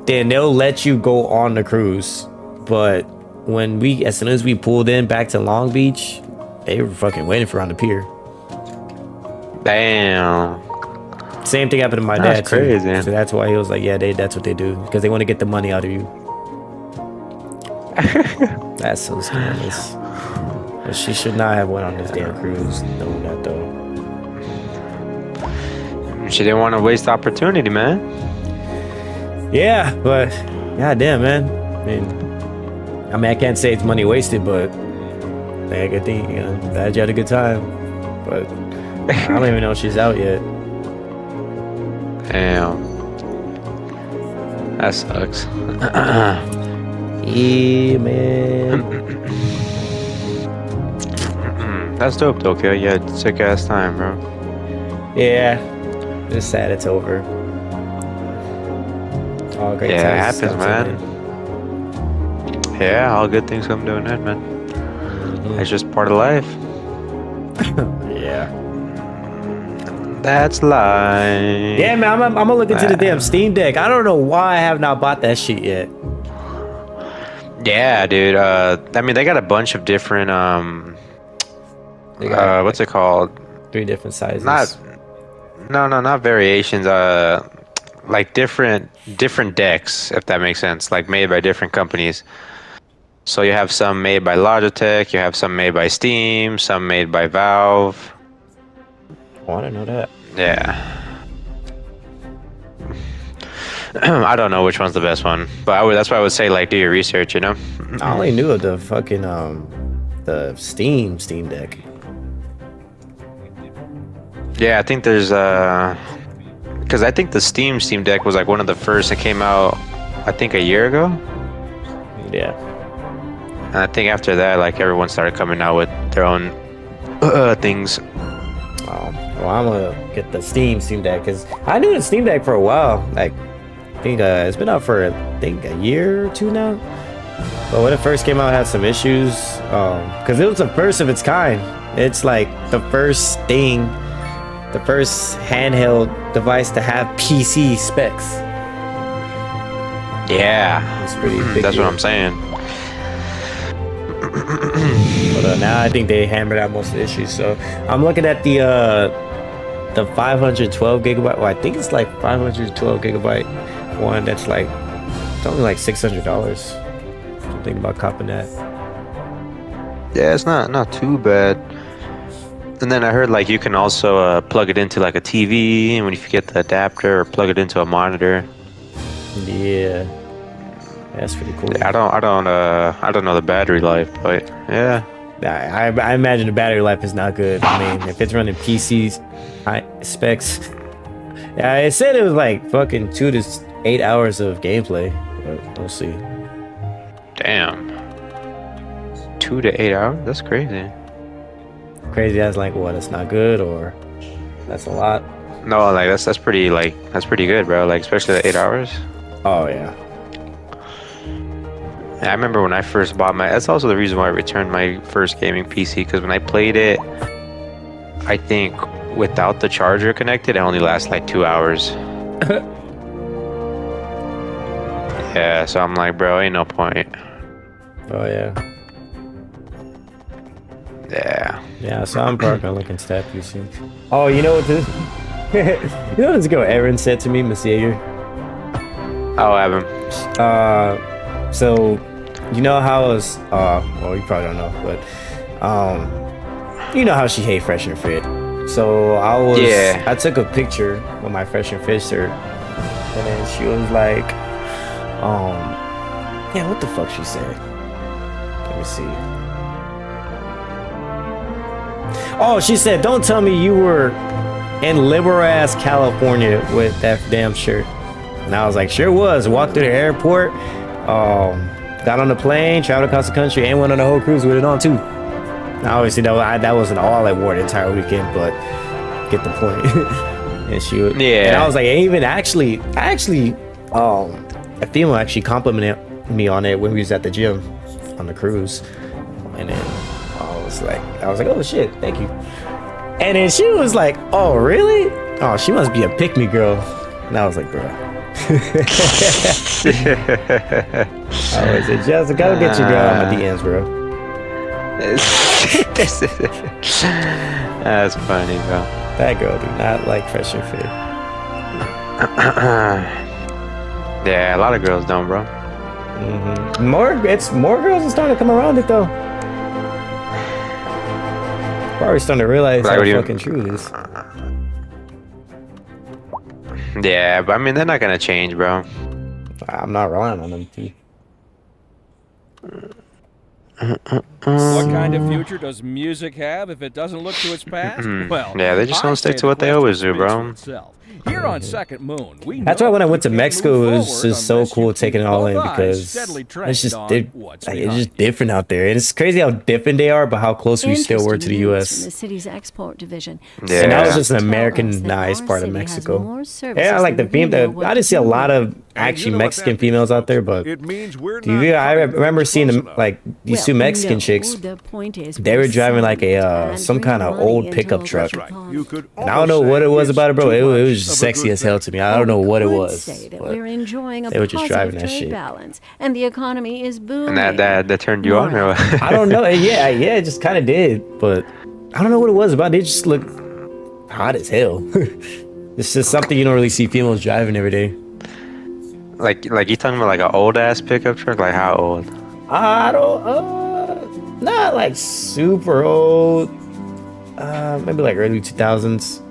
then they'll let you go on the cruise. But as soon as we pulled in back to Long Beach, they were fucking waiting for her on the pier. Damn. Same thing happened to my dad too. Crazy. So that's why he was like, yeah, that's what they do, because they want to get the money out of you. That's so scandalous. But she should not have went on this damn cruise knowing that though. She didn't want to waste the opportunity, man. Yeah, but goddamn, man. I mean, I can't say it's money wasted, but like, I think glad you had a good time. But I don't even know if she's out yet. Damn. That sucks. Yeah, man. That's dope, though, okay? Yeah, sick ass time, bro. Yeah, just sad it's over. All great Yeah, it times happens, come to an man. Yeah, all good things come to an end, man. It's just part of life. Yeah. That's life. Yeah, man, I'm gonna look into the damn Steam Deck. I don't know why I have not bought that shit yet. Yeah, dude. I mean, they got a bunch of different, what's it called? 3 different sizes. Not variations. Like different decks, if that makes sense. Like made by different companies. So you have some made by Logitech, you have some made by Steam, some made by Valve. Oh, I didn't know that. Yeah. I don't know which one's the best one, but that's why I would say, like, do your research, you know? I only knew of the fucking the Steam Deck. Yeah, I think there's because I think the Steam Deck was like one of the first that came out, I think a year ago. Yeah. And I think after that, like, everyone started coming out with their own things. Well, I'm gonna get the Steam Deck because I knew the Steam Deck for a while. Like, I think it's been out for a year or 2 now. But when it first came out, it had some issues because it was the first of its kind. It's like the first handheld device to have PC specs. Yeah, It's pretty big. that's deal. what I'm saying. But now I think they hammered out most of the issues. So I'm looking at the 512 gigabyte. Well, I think it's like 512 gigabyte one. That's like it's only like $600. I'm thinking about copping that. Yeah, it's not too bad. And then I heard like you can also plug it into like a TV, and when you get the adapter, or plug it into a monitor. Yeah, that's pretty cool. Yeah, I don't know the battery life, but yeah. I imagine the battery life is not good. I mean, if it's running PCs high specs, yeah, it said it was like fucking 2 to 8 hours of gameplay. But we'll see. Damn. 2 to 8 hours? That's crazy. Crazy as like what? It's not good or that's a lot. No, like that's pretty good, bro. Like especially the 8 hours. Oh yeah. I remember when I first bought that's also the reason why I returned my first gaming PC, because when I played it, I think without the charger connected, it only lasts like 2 hours. Yeah, so I'm like, bro, ain't no point. Oh yeah. Yeah. Yeah, so I'm probably gonna look and stat PC. Oh, you know what this you know what this girl Erin said to me, Miss Yeager? I'll have him. So you know how it's well you probably don't know, but you know how she hate Fresh and Fit. So I took a picture with my Fresh and Fit shirt, and then she was like, yeah, what the fuck she said? Let me see. Oh, she said, don't tell me you were in liberal ass California with that damn shirt. And I was like, sure was. Walked through the airport, got on the plane, traveled across the country, and went on the whole cruise with it on too. Now, obviously, that wasn't all I wore the entire weekend, but get the point. And she would, Yeah. And I was like, even a female actually complimented me on it when we was at the gym on the cruise, and then I was like, oh shit, thank you. And then she was like, oh really? Oh, she must be a pick-me girl. And I was like, bro. I was like, Jessica, go get your girl on my DMs, bro. That's funny, bro. That girl do not like Fresh and Fit. Yeah, a lot of girls don't, bro. Mm-hmm. More girls are starting to come around it though. Probably starting to realize Like, how what do you- fucking true it is. Yeah, but I mean, they're not gonna change, bro. I'm not relying on them to. What kind of future does music have if it doesn't look to its past? Well, Yeah, they just I don't stick say to what the they question always do, speaks bro. for itself. Here on Second Moon, we That's know why when I you went to can't Mexico, move it was forward just so unless cool you taking it keep all both in eyes because steadily it's trained just on what's it's behind just you. different out there, and it's crazy how different they are, but how close we still were to the Interesting news U.S. from the city's export division. Yeah. And that was just an Sources tell us that Americanized our part of city has Mexico. more services Yeah, I like the than we know female. what I to didn't see a do lot with. of actually You know what Mexican that females means, out there, folks? but It means we're do you? not I cutting remember things seeing close them enough. like these two Mexican no, chicks. the point is They were we're driving like a selling it some and kind of bringing old money pickup into truck. the Right. economy. You could And I don't know what it was about it, bro. It was just too much sexy of a as good hell thing. to me. I don't know what it Could was. say that but we're enjoying a they were just positive driving that trade shit. balance, and the economy is booming. And that turned you on, or what? I don't know. Yeah, it just kind of did, but I don't know what it was about. They just look hot as hell. It's just something you don't really see females driving every day. Like you talking about like an old ass pickup truck? Like how old? I don't, not like super old. Maybe like early 2000s.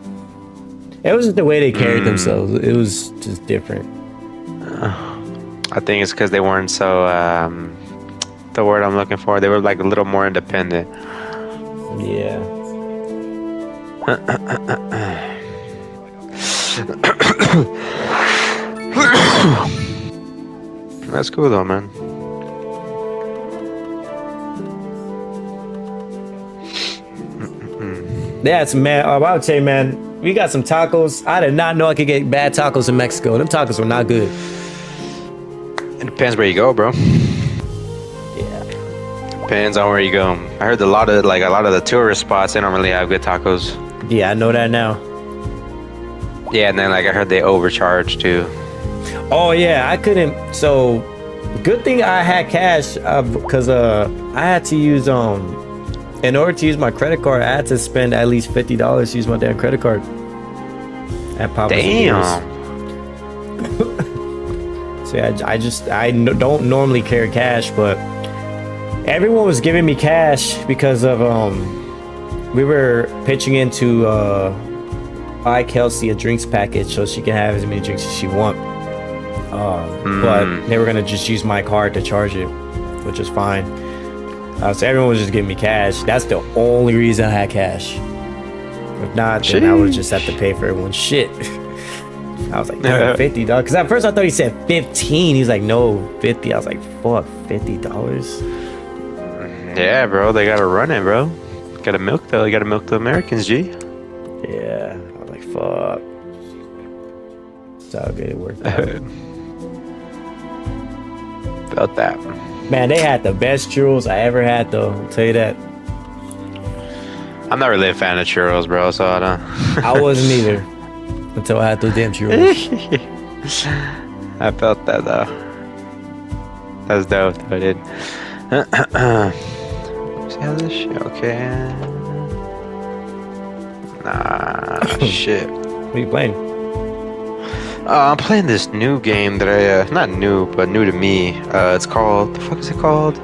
It was just the way they carried themselves. It was just different. I think it's because they weren't so. The word I'm looking for. They were like a little more independent. Yeah. That's cool though, man. Yeah, it's man. I would say, man, we got some tacos. I did not know I could get bad tacos in Mexico. Them tacos were not good. It depends where you go, bro. Yeah. Depends on where you go. I heard a lot of the tourist spots, they don't really have good tacos. Yeah, I know that now. Yeah, and then like I heard they overcharge too. Oh yeah, I couldn't. So good thing I had cash because I had to use in order to use my credit card, I had to spend at least $50 to use my damn credit card at Papa's. Damn. So yeah, I don't normally carry cash, but everyone was giving me cash because of we were pitching into buy Kelsey a drinks package so she can have as many drinks as she want. But they were gonna just use my card to charge it, which is fine. So everyone was just giving me cash. That's the only reason I had cash. If not, then I would just have to pay for everyone's shit. I was like, $50, because at first I thought he said 15. He was like, no, 50. I was like, fuck, $50. Yeah, bro, they gotta run it, bro. Gotta milk though. You gotta milk the Americans, G. Yeah, I was like, fuck. That's how good it worked out. About that. Man, they had the best churros I ever had, though. I'll tell you that. I'm not really a fan of churros, bro, so I don't. I wasn't either until I had those damn churros. I felt that though. That's dope, though, dude. See how this shit? Okay. Nah, shit. What are you playing? I'm playing this new game that I, not new, but new to me. It's called, the fuck is it called?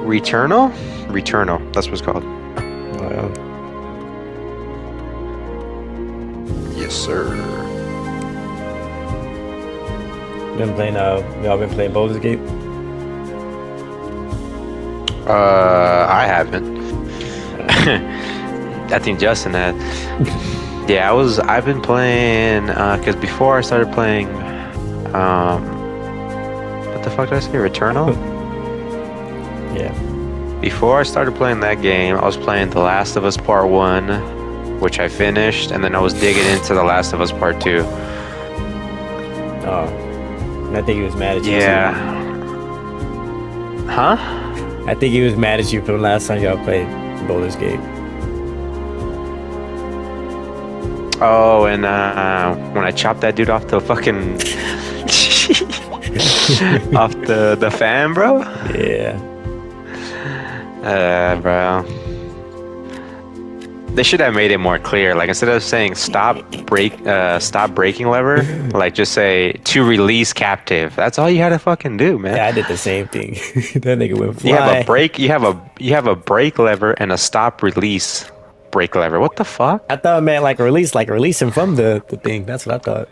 Returnal? Returnal, that's what it's called. Oh, yeah. Yes, sir. Y'all been playing Baldur's Gate? I haven't. I think Justin had. Yeah, I've been playing, cause before I started playing, what the fuck did I say? Returnal? Yeah. Before I started playing that game, I was playing The Last of Us Part 1, which I finished, and then I was digging into The Last of Us Part 2. Oh. And I think he was mad at you. Yeah. Huh? I think he was mad at you from the last time y'all played Baldur's Gate. Oh, and when I chopped that dude off the fucking off the fan, bro. Yeah. Bro. They should have made it more clear. Like instead of saying stop breaking lever, like just say to release captive. That's all you had to fucking do, man. Yeah, I did the same thing. That nigga went fly. You have a break. You have a brake lever and a stop release brake lever. What the fuck? I thought it meant like release him from the thing. That's what I thought.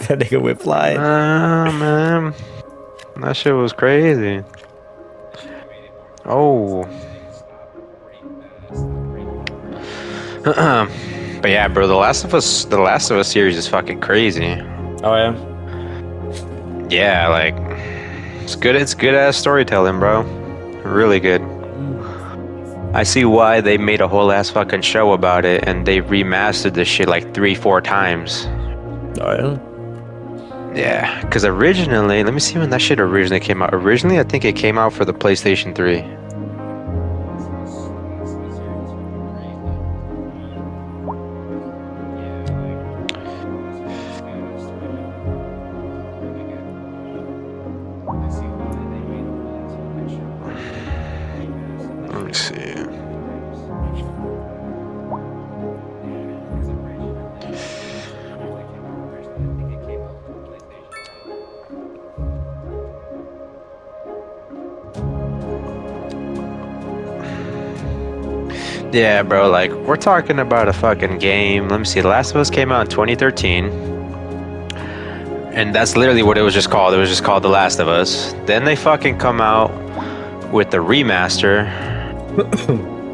That nigga went fly. Man, that shit was crazy. Oh. But yeah, bro, The Last of Us series is fucking crazy. Oh yeah. Yeah, like it's good ass storytelling, bro. Really good. I see why they made a whole ass fucking show about it, and they remastered this shit like 3-4 times. Oh yeah. Yeah, because originally, let me see when that shit originally came out. Originally, I think it came out for the PlayStation 3. Let me see. Yeah, bro, like, we're talking about a fucking game. Let me see, The Last of Us came out in 2013. And that's literally what it was just called. It was just called The Last of Us. Then they fucking come out with the remaster.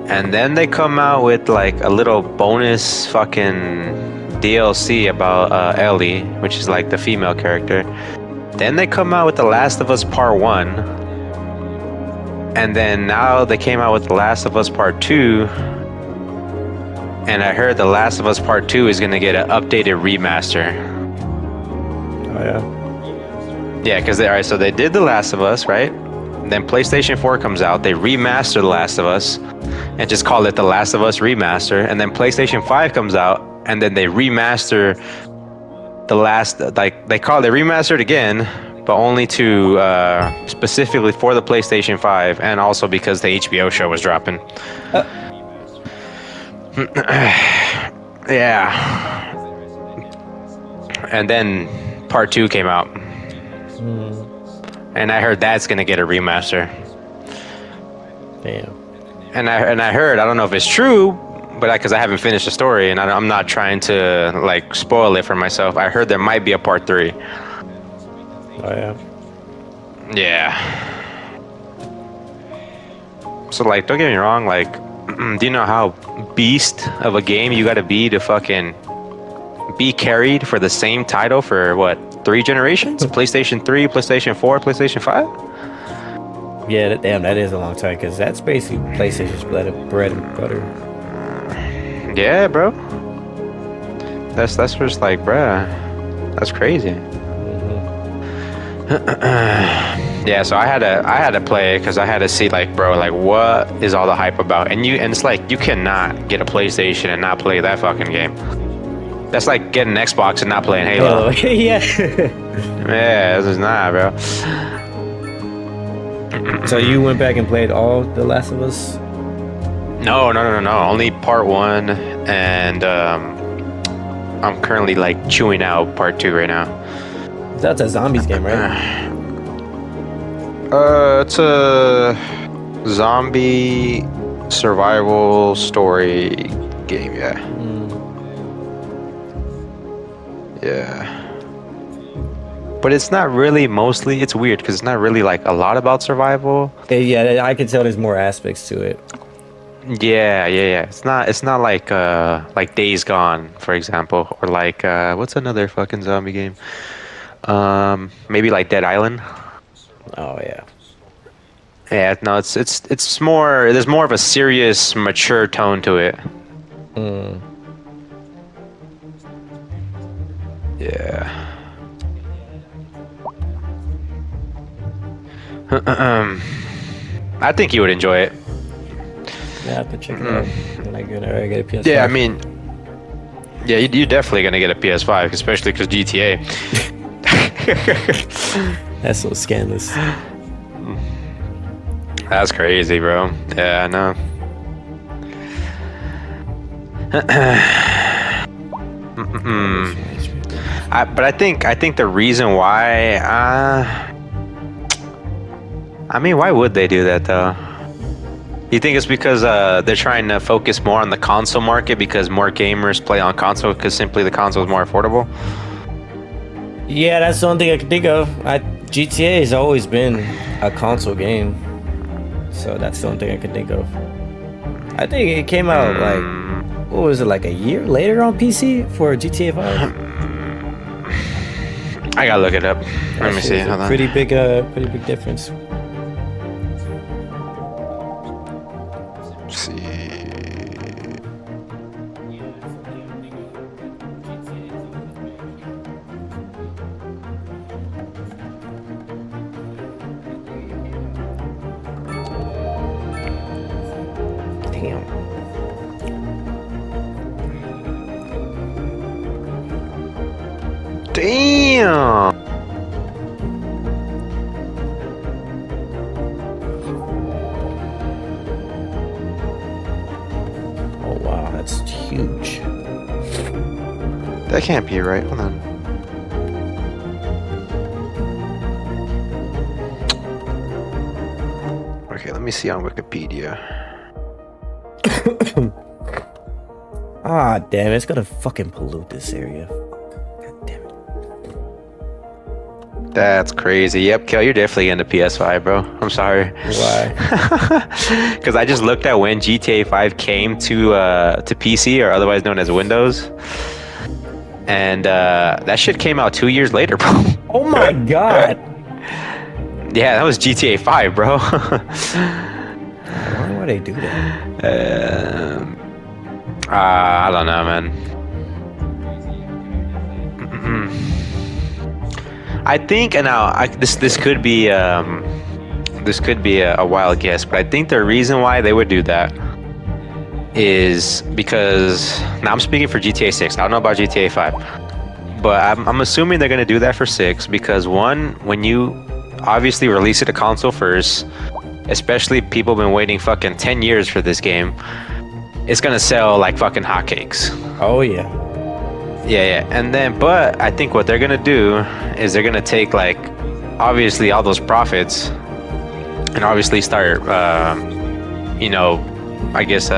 And then they come out with, like, a little bonus fucking DLC about Ellie, which is, like, the female character. Then they come out with The Last of Us Part 1. And then now they came out with The Last of Us Part 2. And I heard The Last of Us Part 2 is going to get an updated remaster. Oh yeah. Yeah, because all right, so they did The Last of Us, right? Then PlayStation 4 comes out, they remaster The Last of Us, and just call it The Last of Us Remaster. And then PlayStation 5 comes out, and then they remaster the last, like they remastered again, but only to specifically for the PlayStation 5, and also because the HBO show was dropping. Yeah. And then part 2 came out. And I heard that's gonna get a remaster. Damn. And I heard, I don't know if it's true, but because I haven't finished the story, and I'm not trying to like spoil it for myself. I heard there might be a part 3. Oh yeah. Yeah. So like, don't get me wrong. Like, do you know how beast of a game you gotta be to fucking be carried for the same title for what, 3 generations? PlayStation 3, PlayStation 4, PlayStation 5? Yeah, damn, that is a long time because that's basically PlayStation's bread and butter. Yeah, bro. That's just like, bruh, that's crazy. Yeah, so I had to play it because I had to see like, bro, like what is all the hype about? And it's like you cannot get a PlayStation and not play that fucking game. That's like getting an Xbox and not playing Halo. Oh, yeah. Yeah, this is not, bro. So you went back and played all The Last of Us? No. Only part 1, and I'm currently like chewing out part 2 right now. That's a zombies game, right? It's a zombie survival story game, yeah. Yeah. But it's not really mostly, it's weird because it's not really like a lot about survival. Yeah, I can tell there's more aspects to it. Yeah. It's not like Days Gone, for example, or like what's another fucking zombie game? Maybe like Dead Island. Oh yeah. Yeah, no, it's more. There's more of a serious, mature tone to it. Yeah. I think you would enjoy it. Yeah, I have to check it out when I get a PS5. Yeah, I mean, yeah, you're definitely gonna get a PS5, especially because GTA. That's so scandalous. That's crazy, bro. Yeah, I know. But I think the reason why, I mean, why would they do that though? You think it's because they're trying to focus more on the console market because more gamers play on console because simply the console is more affordable? Yeah, that's the only thing I can think of. GTA has always been a console game, so that's the only thing I can think of. I think it came out like, what was it, like a year later on PC for GTA 5? I gotta look it up. Let me see. Hold on. Pretty big difference. Let's see. Damn. Damn. Oh wow, that's huge. That can't be right. Hold on. Okay, let me see on Wikipedia. Ah, damn, it's gonna fucking pollute this area. God damn it. That's crazy. Yep, Kel, you're definitely getting the PS5, bro. I'm sorry. Why? Because I just looked at when GTA 5 came to PC, or otherwise known as Windows, and that shit came out 2 years later, bro. Oh my god. Yeah, that was GTA 5, bro. Why would they do that? I don't know, man. I think, and now this could be a wild guess, but I think the reason why they would do that is because now I'm speaking for GTA 6. I don't know about GTA 5, but I'm assuming they're gonna do that for 6 because one, when you obviously release it to console first, especially people have been waiting fucking 10 years for this game, it's gonna sell like fucking hotcakes. Oh yeah. Yeah, and then, but I think what they're gonna do is they're gonna take like, obviously all those profits, and obviously start, you know, I guess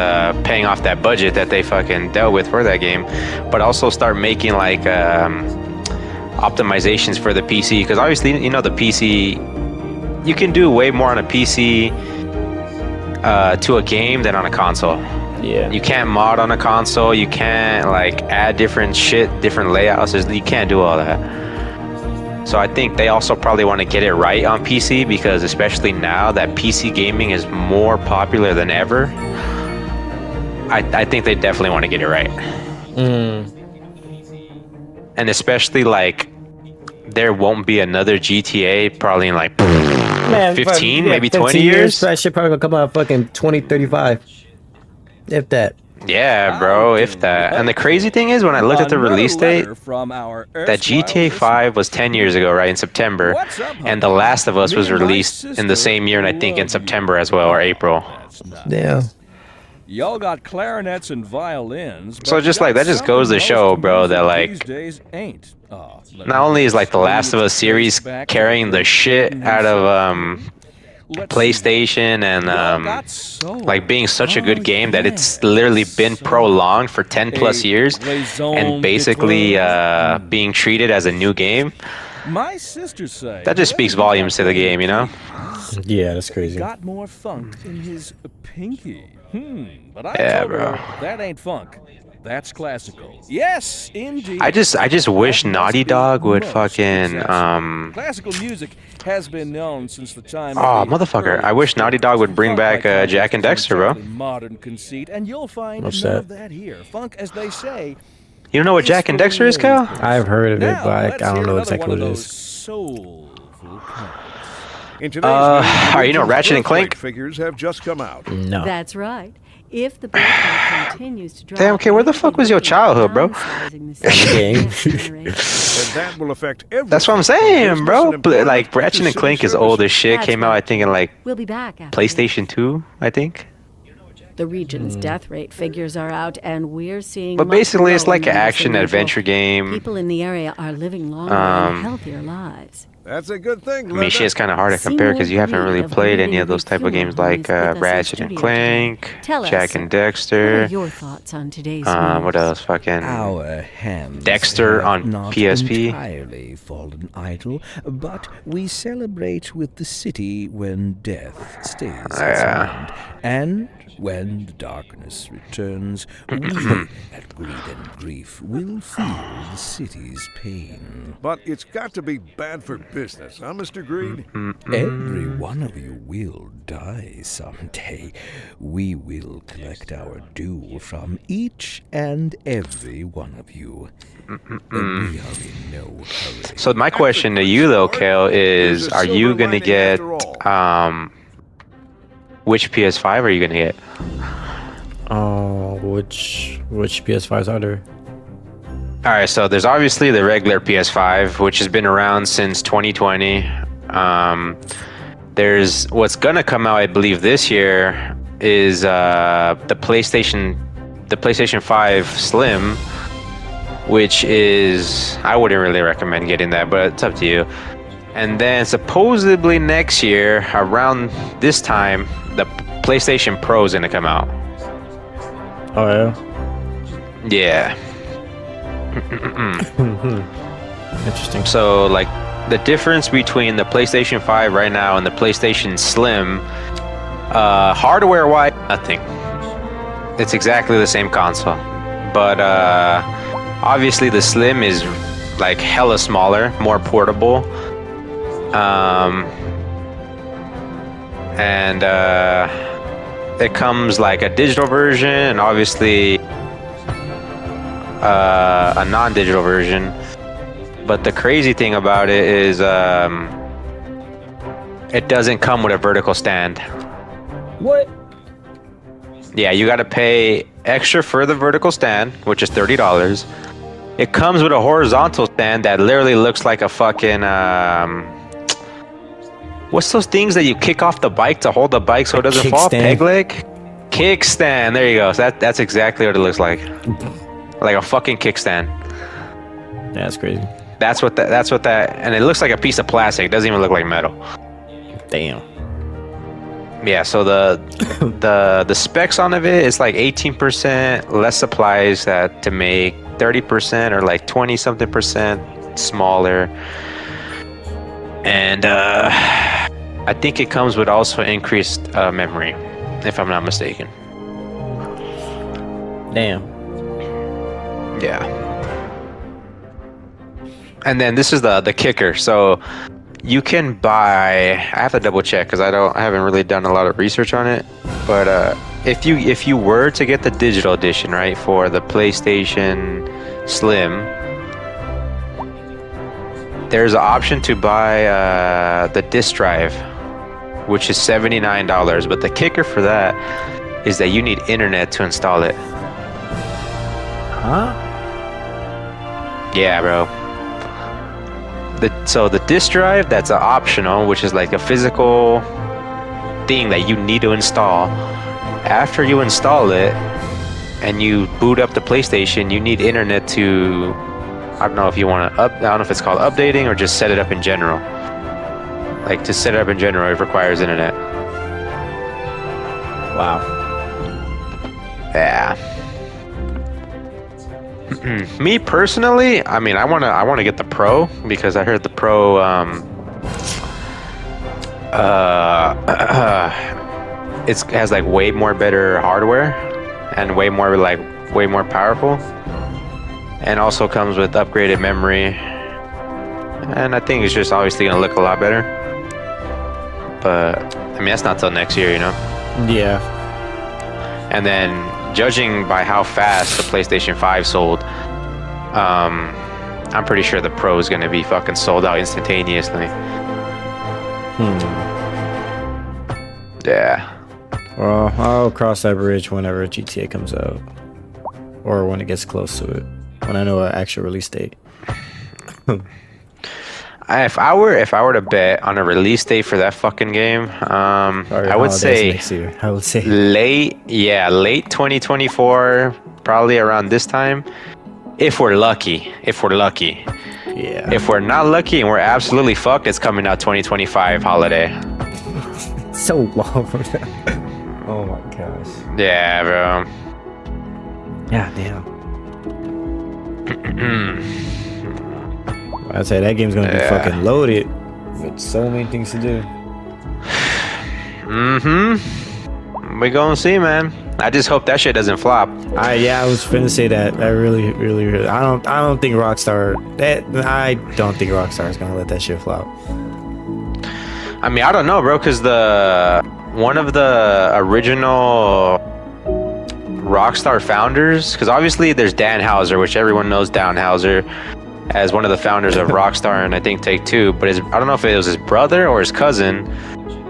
paying off that budget that they fucking dealt with for that game, but also start making like optimizations for the PC, because obviously, you know, the PC, you can do way more on a PC to a game than on a console. Yeah. You can't mod on a console. You can't like add different shit, different layouts. You can't do all that. So I think they also probably want to get it right on PC, because especially now that PC gaming is more popular than ever, I think they definitely want to get it right. And especially like there won't be another GTA probably in like 15, maybe 20 years. That shit probably gonna come out fucking 2035. If that. Yeah, bro, if that. And the crazy thing is, when I looked at the release date, that GTA 5 was 10 years ago, right, in September, and The Last of Us was released in the same year, and I think in September as well, or April. Yeah. Y'all got clarinets and violins. So just like that just goes to show, bro, that like not only is like The Last of Us series carrying the shit out of PlayStation and like being such a good game that it's literally been prolonged for 10 plus years and basically being treated as a new game. My sisters say That just speaks volumes to the game, you know? Yeah, that's crazy. got more funk in his pinky. But I Yeah, told her bro. that ain't funk. That's classical. Yes, indeed. I just wish Naughty Dog would fucking Classical music has been known since the time. Oh, of the motherfucker. early I wish Naughty Dog would bring funk back like Jack and Dexter, bro. exactly modern conceit, and you'll find What's none that? of that here. Funk, as they say. You don't know what Jack and Dexter is, Cal? I've heard of it, Now, but let's I don't hear know another exactly one what of it those is. soulful chords. In today's news, you know Ratchet and Clank? figures have just come out. No. That's right. If the birth rate continues to drop, Damn, okay, where the fuck was your childhood, bro? downsizing the city's Game. next generation. And that will affect every. That's what I'm saying, bro. Like Ratchet and Clank is old as shit. That's Came out, I right. think, in like We'll be back after this. PlayStation 2, I think. The region's death rate figures are out, and we're seeing. But much basically, it's lower like an numbers action than usual. adventure game. People in the area are living longer and healthier lives. That's a good thing. I mean, shit is kind of hard to compare because you haven't really played any of those type of games like Ratchet and Clank, Tell us, Jack sir, and What are Dexter. your thoughts on today's What news? else? Fucking Our hands Dexter have on not PSP. entirely fallen idle, but we celebrate with the city when death stays its hand, and when the darkness returns, we at Greed and Grief will feel the city's pain. But it's got to be bad for business, huh, Mr. Greed? Every one of you will die someday. We will collect our due from each and every one of you. We are in no hurry. So my question to you though, Kale, is: are you gonna get which PS5 are you gonna get? Oh, which PS5s are there? All right, so there's obviously the regular PS5, which has been around since 2020. There's what's gonna come out, I believe, this year is the PlayStation 5 Slim, which is, I wouldn't really recommend getting that, but it's up to you. And then supposedly next year, around this time, the PlayStation Pro is gonna come out. Oh yeah. Yeah. Interesting. So like the difference between the PlayStation 5 right now and the PlayStation Slim, hardware wise, nothing. It's exactly the same console. But obviously the Slim is like hella smaller, more portable. And it comes like a digital version and obviously a non-digital version. But the crazy thing about it is it doesn't come with a vertical stand. What? Yeah, you got to pay extra for the vertical stand, which is $30. It comes with a horizontal stand that literally looks like a fucking what's those things that you kick off the bike to hold the bike so it doesn't fall? Kickstand. Peg leg? Kickstand. There you go. So that's exactly what it looks like. Like a fucking kickstand. Yeah, that's crazy. That's what that and it looks like a piece of plastic. It doesn't even look like metal. Damn. Yeah, so the specs on of it is like 18% less supplies to make, 30% or like 20 something percent smaller. And I think it comes with also increased memory, if I'm not mistaken. Damn. Yeah. And then this is the kicker. So you can buy. I have to double check because I haven't really done a lot of research on it. But if you were to get the digital edition, right, for the PlayStation Slim, there's an option to buy the disc drive, which is $79. But the kicker for that is that you need internet to install it. Huh? Yeah, bro. So the disc drive, that's optional, which is like a physical thing that you need to install. After you install it and you boot up the PlayStation, you need internet to, I don't know if you want to I don't know if it's called updating or just set it up in general. Like to set it up in general, it requires internet. Wow. Yeah. Me personally, I mean, I wanna get the Pro because I heard the Pro it has like way more better hardware and way more powerful, and also comes with upgraded memory, and I think it's just obviously gonna look a lot better. But I mean, that's not till next year, you know. Yeah. And then, judging by how fast the PlayStation 5 sold, I'm pretty sure the Pro is going to be fucking sold out instantaneously. Yeah. Well, I'll cross that bridge whenever GTA comes out, or when it gets close to it, when I know an actual release date. If I were to bet on a release date for that fucking game, I would say next year. I would say late 2024, probably around this time. If we're lucky. Yeah. If we're not lucky and we're absolutely fucked, it's coming out 2025 holiday. So long. Oh my gosh. Yeah, bro. Yeah, damn. I'd say that game's gonna be fucking loaded with so many things to do. We gonna see, man. I just hope that shit doesn't flop. I was finna say that. I really. I don't think Rockstar. I don't think Rockstar is gonna let that shit flop. I mean, I don't know, bro, because one of the original Rockstar founders, because obviously there's Dan Houser, which everyone knows Dan Houser as one of the founders of Rockstar and I think Take-Two, but I don't know if it was his brother or his cousin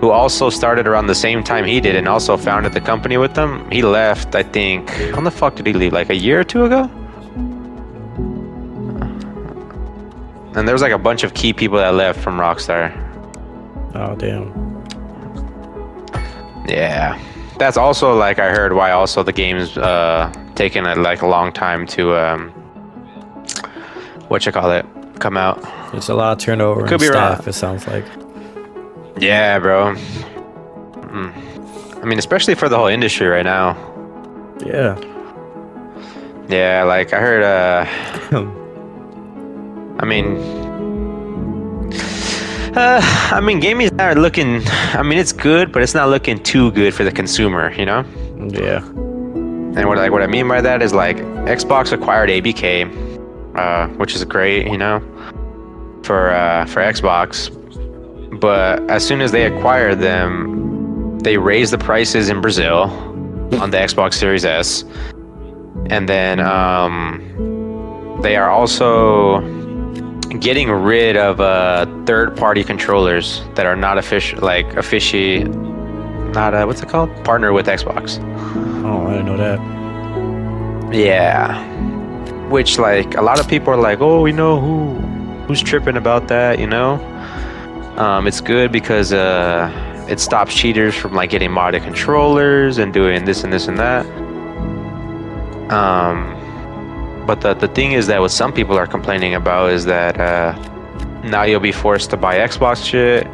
who also started around the same time he did and also founded the company with them. He left, I think, when the fuck did he leave? Like a year or two ago? And there was like a bunch of key people that left from Rockstar. Oh damn. Yeah. That's also, like, I heard why also the game's taking a long time to come out. It's a lot of turnover Could in be staff, wrong. it sounds like. Yeah, bro. I mean, especially for the whole industry right now. Yeah. Yeah, like I heard gaming's not looking, it's good, but it's not looking too good for the consumer, you know? Yeah. And what I mean by that is, like, Xbox acquired ABK, which is great, you know, for Xbox. But as soon as they acquired them, they raised the prices in Brazil on the Xbox Series S. And then they are also getting rid of third-party controllers that are not what's it called? Partner with Xbox. Oh, I didn't know that. Yeah. Which, like, a lot of people are like, oh, we know who's tripping about that, you know? It's good because it stops cheaters from, like, getting modded controllers and doing this and this and that. But the thing is that what some people are complaining about is that now you'll be forced to buy Xbox shit,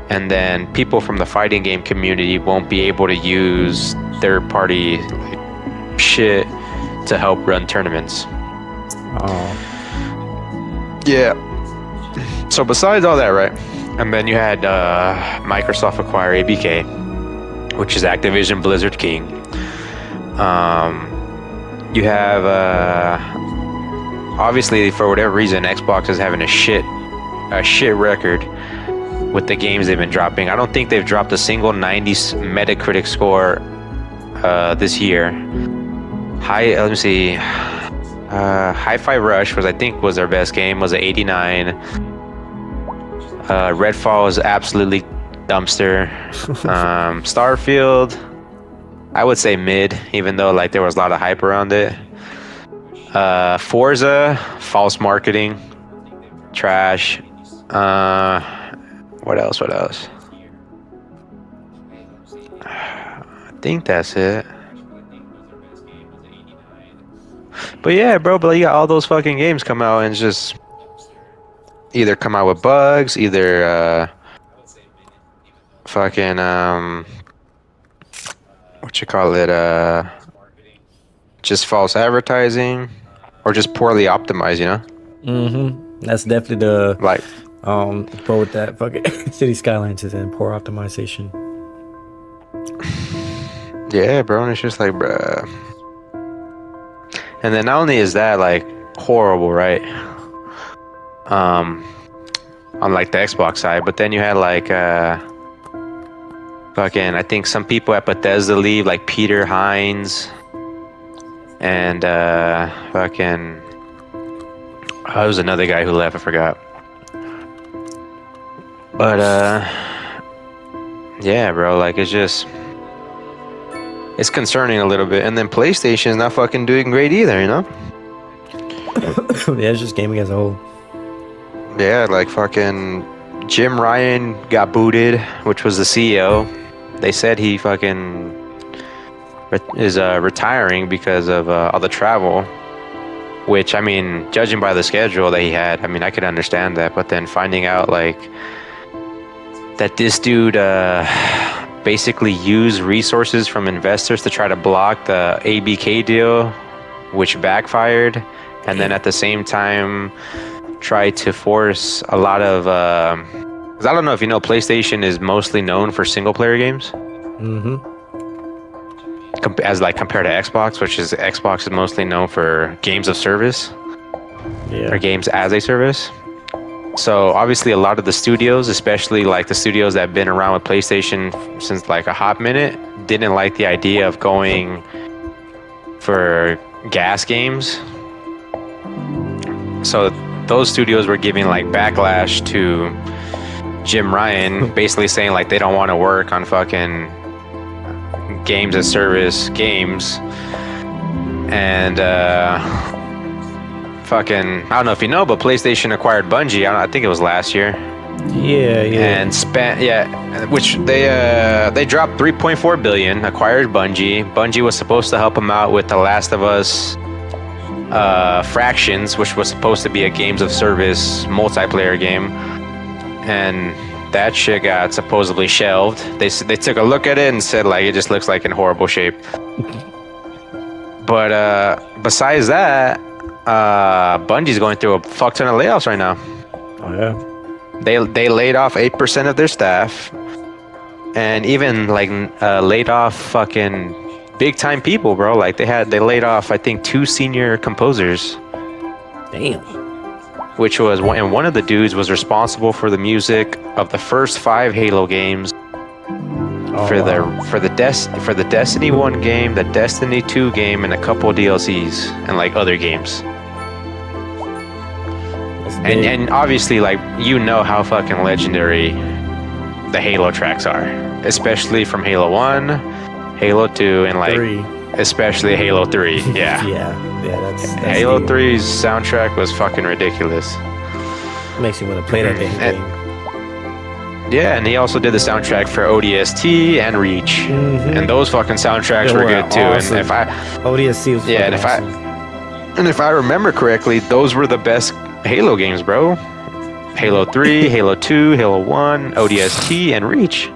and then people from the fighting game community won't be able to use third-party shit to help run tournaments. Oh. Yeah. So besides all that, right? And then you had Microsoft acquire ABK, which is Activision Blizzard King. You have obviously, for whatever reason, Xbox is having a shit record with the games they've been dropping. I don't think they've dropped a single 90 Metacritic score this year. Let me see. Hi-Fi Rush was their best game, was an 89. Redfall is absolutely dumpster. Starfield, I would say mid, even though like there was a lot of hype around it. Forza, false marketing, trash. What else? I think that's it. But yeah, bro, but you got all those fucking games come out and just either come out with bugs, either fucking what you call it, just false advertising, or just poorly optimized, you know? Mm-hmm. That's definitely the Like, quote with that fucking City Skylines is in poor optimization. yeah, bro, and it's just like, bruh. And then not only is that like horrible, right? On like the Xbox side, but then you had like fucking, I think some people at Bethesda leave, like Peter Hines and fucking, there was another guy who left, I forgot. But yeah, bro, like it's concerning a little bit. And then PlayStation is not fucking doing great either, you know? Yeah, it's just gaming as a whole. Yeah, like fucking Jim Ryan got booted, which was the CEO. They said he fucking is retiring because of all the travel. Which, I mean, judging by the schedule that he had, I mean, I could understand that. But then finding out like that this dude basically used resources from investors to try to block the ABK deal, which backfired, and then at the same time tried to force a lot of 'cause I don't know if you know, PlayStation is mostly known for single player games. Mm-hmm. As like compared to Xbox, which is Xbox is mostly known for games of service, Yeah. or games as a service. So obviously a lot of the studios, especially like the studios that have been around with PlayStation since like a hot minute, didn't like the idea of going for gas games. So those studios were giving like backlash to Jim Ryan, basically saying like they don't want to work on fucking games as service games. And fucking, I don't know if you know, but PlayStation acquired Bungie. I think it was last year. Yeah. And spent, which they dropped 3.4 billion, acquired Bungie. Bungie was supposed to help them out with The Last of Us Fractions, which was supposed to be a games of service multiplayer game, and that shit got supposedly shelved. They took a look at it and said like it just looks like in horrible shape. But besides that, Bungie's going through a fuck ton of layoffs right now. Oh yeah. They laid off 8% of their staff, and even like laid off fucking big time people, bro. Like they laid off, I think, 2 senior composers. Damn. Which was one of the dudes was responsible for the music of the first 5 Halo games, for the Destiny 1 game, the Destiny 2 game, and a couple of DLCs and like other games. That's And obviously, like, you know how fucking legendary the Halo tracks are, especially from Halo 1, Halo 2, and like 3. especially Halo 3. Yeah. Yeah, that's Halo deep. 3's soundtrack was fucking ridiculous. Makes you want to play that damn And- game. Yeah, and he also did the soundtrack for ODST and Reach, and those fucking soundtracks They were were good too. awesome. And if I ODSC was Yeah, and fucking if awesome. and if I remember correctly, those were the best Halo games, bro. Halo 3, Halo 2, Halo 1, ODST, and Reach.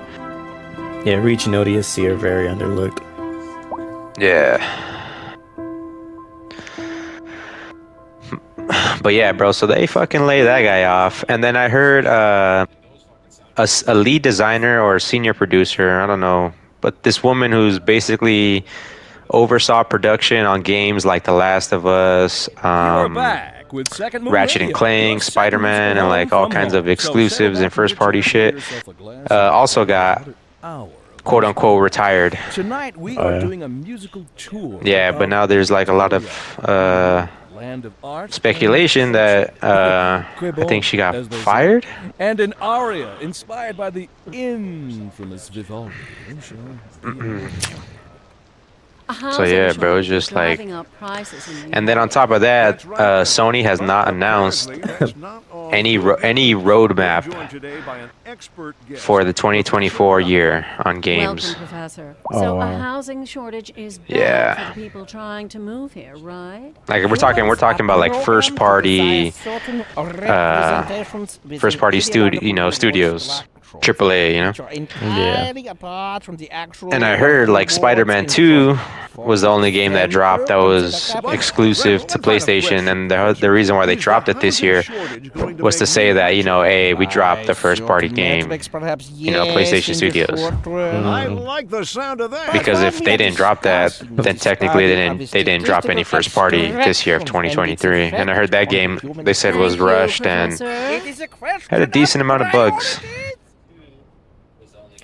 Yeah, Reach and ODSC are very underlooked. Yeah. But yeah, bro, so they fucking lay that guy off. And then I heard a lead designer or senior producer, I don't know, but this woman who's basically oversaw production on games like The Last of Us, You're back with Second Moon Ratchet and Radio, Clank, your Spider-Man, second and like all from kinds home. of So exclusives settle and back with a first-party chair, shit. pour yourself a glass of Also another got hour of quote unquote retired. Tonight we Oh, are yeah. doing a musical tour. Yeah, but of now there's like a lot of Land of Art speculation and that I Quibble, think she got as they say. fired. and an aria inspired by the infamous Vivaldi. So yeah, bro, it's just like, and then on top of that, Sony has not announced any roadmap for the 2024 year on games. Welcome, Professor. Oh, So wow. a housing shortage is bad Yeah. for the people trying to move here, right? Like we're talking about like first party studios, AAA, you know. Yeah. And I heard like Spider-Man 2 was the only game that dropped that was exclusive to PlayStation, and the reason why they dropped it this year was to say that, you know, hey, we dropped the first party game, you know, PlayStation Studios. I like the sound of that. Because if they didn't drop that, then technically they didn't drop any first party this year of 2023. And I heard that game they said was Thank you, rushed and Professor. had a decent amount of bugs.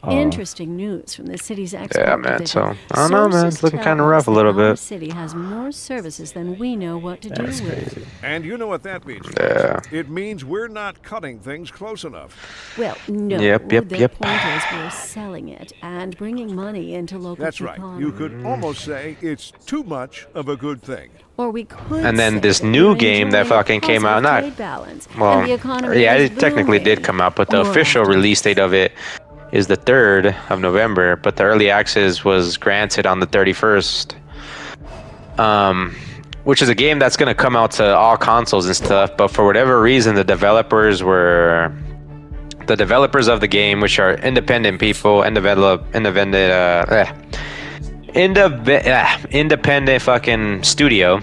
Interesting news from the city's export Yeah, man. division. So I don't know, man. It's Sources looking tell kind of us rough a that little our bit. city has more services than we know what to do That's with. crazy. And you know what that means. folks. Yeah. It means we're not cutting things close enough. Well, no. Yep. The point is we're selling it and bringing money into local That's right. economy. You could almost say it's too much of a good thing. Or we could And then say this that new we're game that enjoying a fucking came out, positive not- trade balance, Well, and the economy yeah, is it technically did booming. come out, but the More official often. release date of it is the 3rd of November, but the early access was granted on the 31st. Which is a game that's going to come out to all consoles and stuff, but for whatever reason, the developers of the game, which are independent people, independent fucking studio,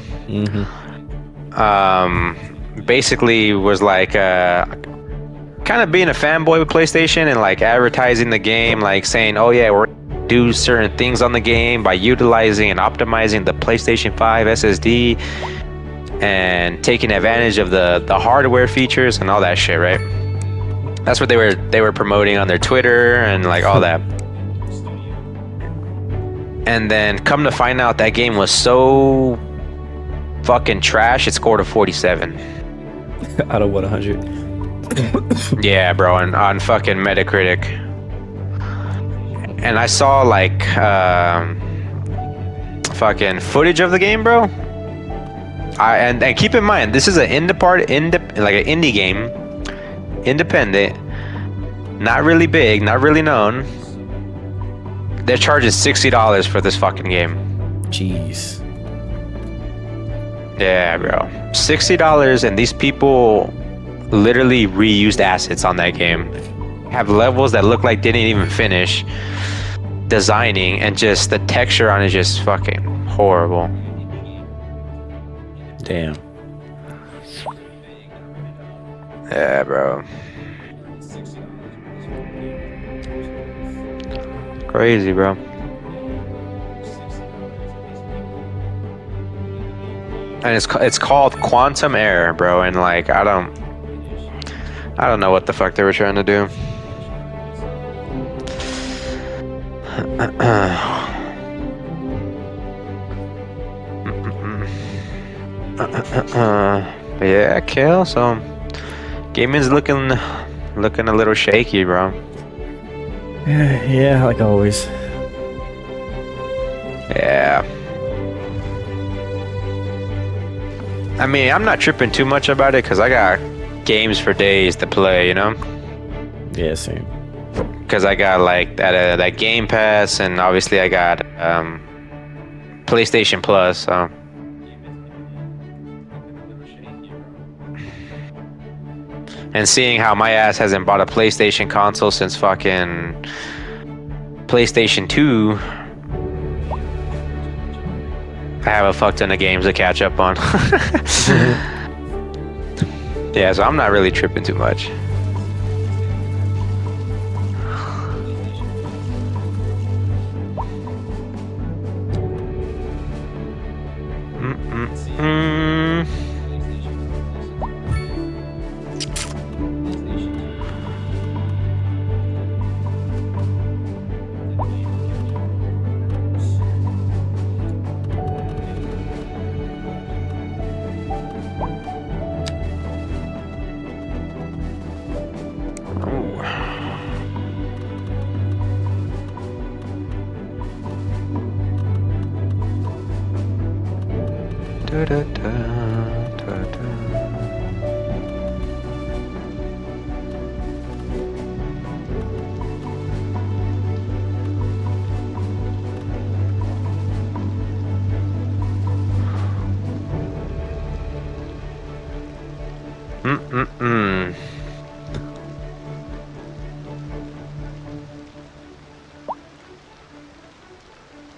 basically was like kind of being a fanboy with PlayStation and like advertising the game, like saying, oh yeah, we're gonna do certain things on the game by utilizing and optimizing the PlayStation 5 SSD and taking advantage of the hardware features and all that shit, right? That's what they were promoting on their Twitter and like all that. And then come to find out that game was so fucking trash, it scored a 47. Out of what, 100? Yeah, bro, on fucking Metacritic. And I saw like fucking footage of the game, bro. And keep in mind, this is an like an indie game, independent, not really big, not really known. They're charging $60 for this fucking game. Jeez. Yeah, bro, $60, and these people literally reused assets on that game. Have levels that look like they didn't even finish designing, and just the texture on it is just fucking horrible. Damn. Yeah, bro. Crazy, bro. And it's called Quantum Error, bro, and like I don't know what the fuck they were trying to do. But yeah, Kale, so Gaming's looking a little shaky, bro. Yeah, like always. Yeah. I mean, I'm not tripping too much about it because I got games for days to play, you know? Yeah, same. Because I got like that Game Pass, and obviously I got PlayStation Plus, so. And seeing how my ass hasn't bought a PlayStation console since fucking PlayStation 2, I have a fuck ton of games to catch up on. Yeah, so I'm not really tripping too much.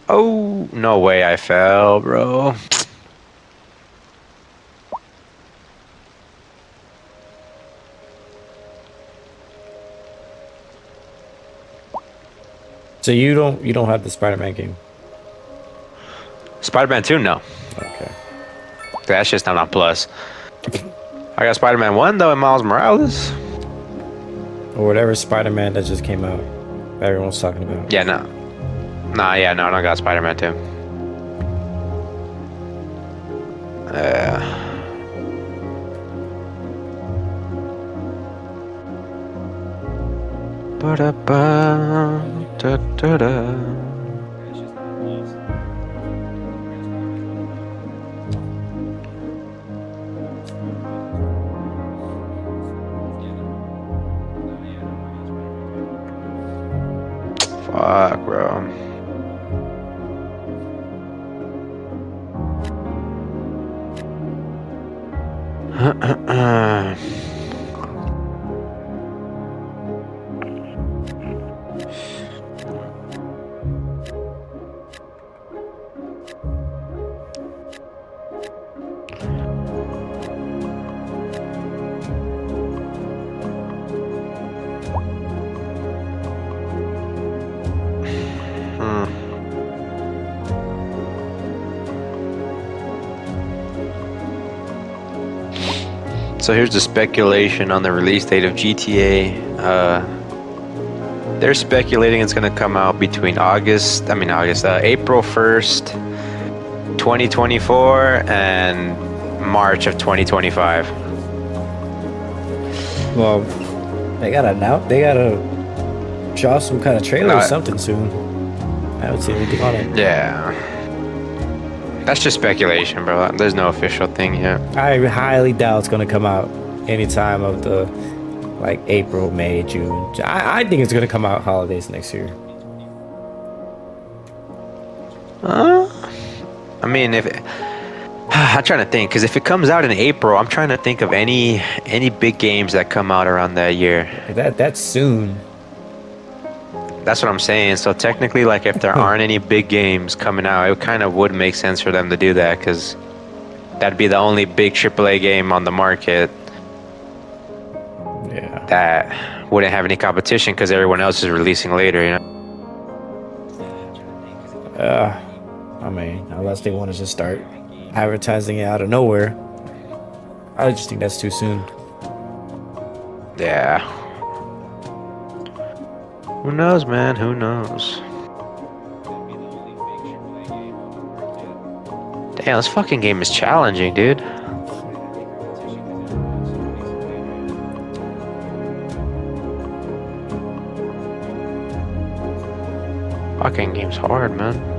Oh, no way I fell, bro. So you don't have the Spider-Man game? Spider-Man 2, no. Okay. That's just not on Plus. I got Spider-Man 1 though, and Miles Morales. Or whatever Spider-Man that just came out. Everyone's talking about. Yeah, no. Nah, yeah, no, I don't got Spider-Man 2. Fuck, bro. So here's the speculation on the release date of GTA. They're speculating it's gonna come out between April 1st, 2024 and March of 2025. Well, they gotta draw some kind of trailer or something soon. I haven't seen anything on it. Yeah. That's just speculation, bro. There's no official thing yet. I highly doubt it's gonna come out anytime of the like April, May, June. I think it's gonna come out holidays next year. I mean, I'm trying to think, because if it comes out in April, I'm trying to think of any big games that come out around that year. That's soon. That's what I'm saying. So technically, like, if there aren't any big games coming out, it kind of would make sense for them to do that, because that'd be the only big AAA game on the market. Yeah. That wouldn't have any competition because everyone else is releasing later, you know? I mean, unless they want to just start advertising it out of nowhere. I just think that's too soon. Yeah. Who knows, man? Who knows? Damn, this fucking game is challenging, dude. Fucking game's hard, man.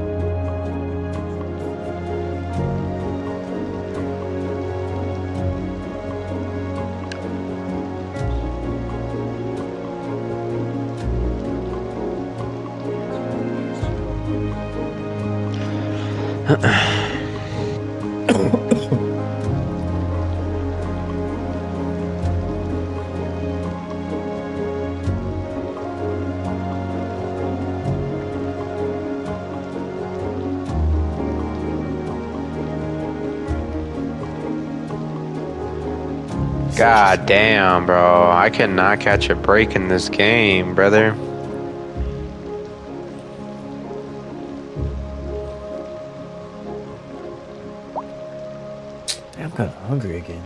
God damn, bro. I cannot catch a break in this game, brother. I'm kind of hungry again.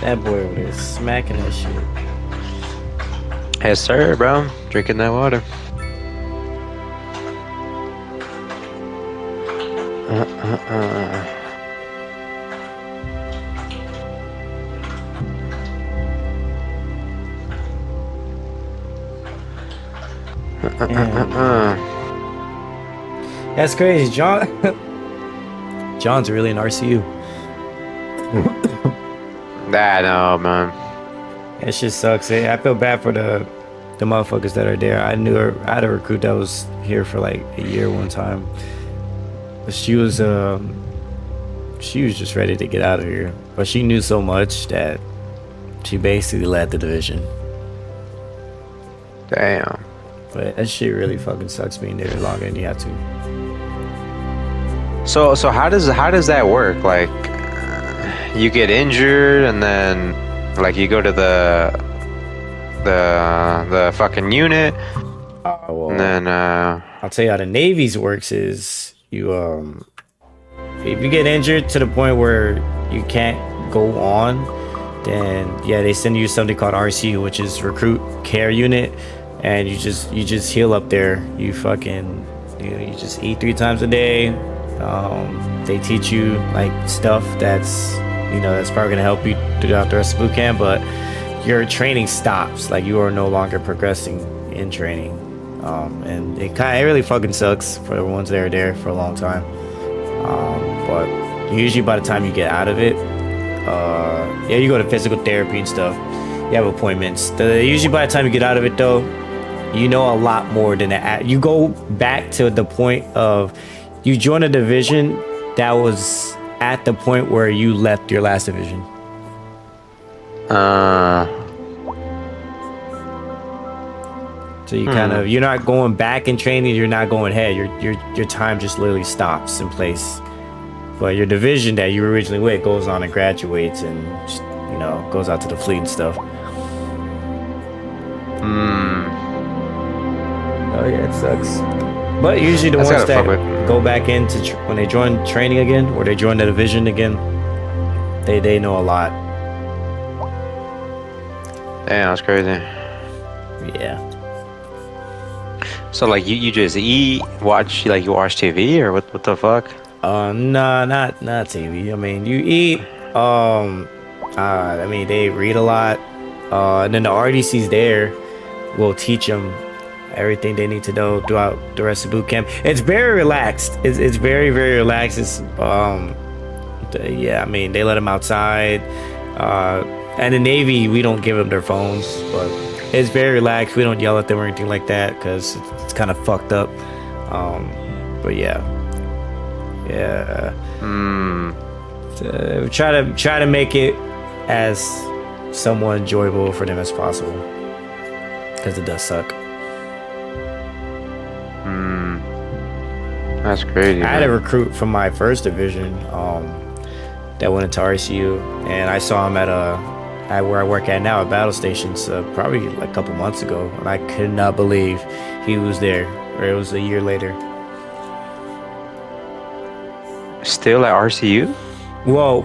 That boy over there smacking that shit. Yes, sir, bro. Drinking that water. That's crazy, John. John's really an RCU. Nah, no, man. That shit sucks. I feel bad for the motherfuckers that are there. I had a recruit that was here for like a year one time. But she was just ready to get out of here. But she knew so much that she basically led the division. Damn. But that shit really fucking sucks being there longer than you have to. So how does that work? Like, you get injured and then like you go to the fucking unit, Well, and then I'll tell you how the Navy's works is you if you get injured to the point where you can't go on, then yeah, they send you something called RCU, which is Recruit Care Unit, and you just heal up there. You fucking you just eat 3 times a day. They teach you like stuff that's that's probably gonna help you throughout the rest of boot camp, but your training stops. Like, you are no longer progressing in training, and it really fucking sucks for the ones that are there for a long time. But usually by the time you get out of it, you go to physical therapy and stuff. You have appointments. Usually by the time you get out of it, though, you know a lot more than that. You go back to the point of you join a division that was at the point where you left your last division. So you you're not going back in training, you're not going ahead. Your time just literally stops in place. But your division that you were originally with goes on and graduates and just, goes out to the fleet and stuff. Oh yeah, it sucks. But usually the ones that go back into when they join training again, or they join the division again, they know a lot. damn, that's crazy. Yeah. So like you just eat, watch TV, or what the fuck? No, not TV. I mean, you eat. I mean, they read a lot. And then the RDCs there will teach them everything they need to know throughout the rest of boot camp. It's very relaxed. It's very, very relaxed. It's yeah, I mean, they let them outside. And the Navy, we don't give them their phones, but it's very relaxed. We don't yell at them or anything like that because it's kind of fucked up. But yeah. Try to make it as somewhat enjoyable for them as possible, because it does suck. That's crazy, I had a man. recruit from my first division that went into RCU, and I saw him at where I work at now at battle stations probably like a couple months ago, and I could not believe he was there, or it was a year later. Still at RCU? Well,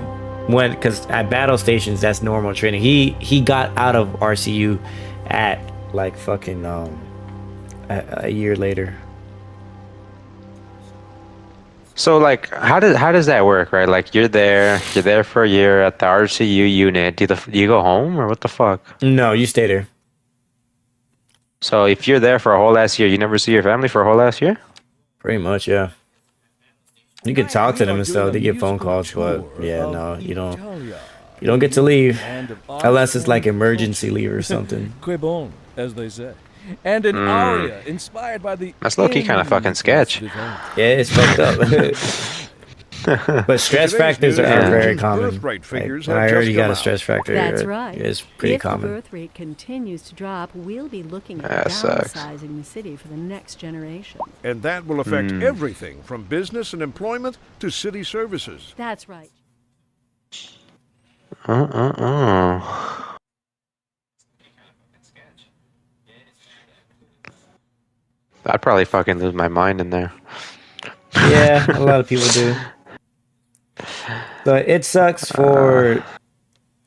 because at battle stations that's normal training. He got out of RCU at like fucking a year later. So like, how does that work, right? Like you're there for a year at the RCU unit. Do you go home or what the fuck? No, you stay there. So if you're there for a whole last year, you never see your family for a whole last year? Pretty much, yeah. You can talk to We them are and doing stuff. a They get phone musical calls, but tour yeah, of no, you don't. Italia, You don't get to leave land of art unless it's like and emergency culture. leave or something. Que bon, as they say. And an aria inspired by the That's low-key kinda fucking sketch. infamous Yeah, it's fucked up. But stress Today's factors news, are Yeah. very Virgin's common. birth rate figures and have I just already got come a out. stress factor. That's right. It's pretty if common. the birth rate continues to drop, we'll be looking at That sucks. downsizing the city for the next generation. And that will affect everything from business and employment to city services. That's right. I'd probably fucking lose my mind in there. Yeah, a lot of people do. But it sucks for,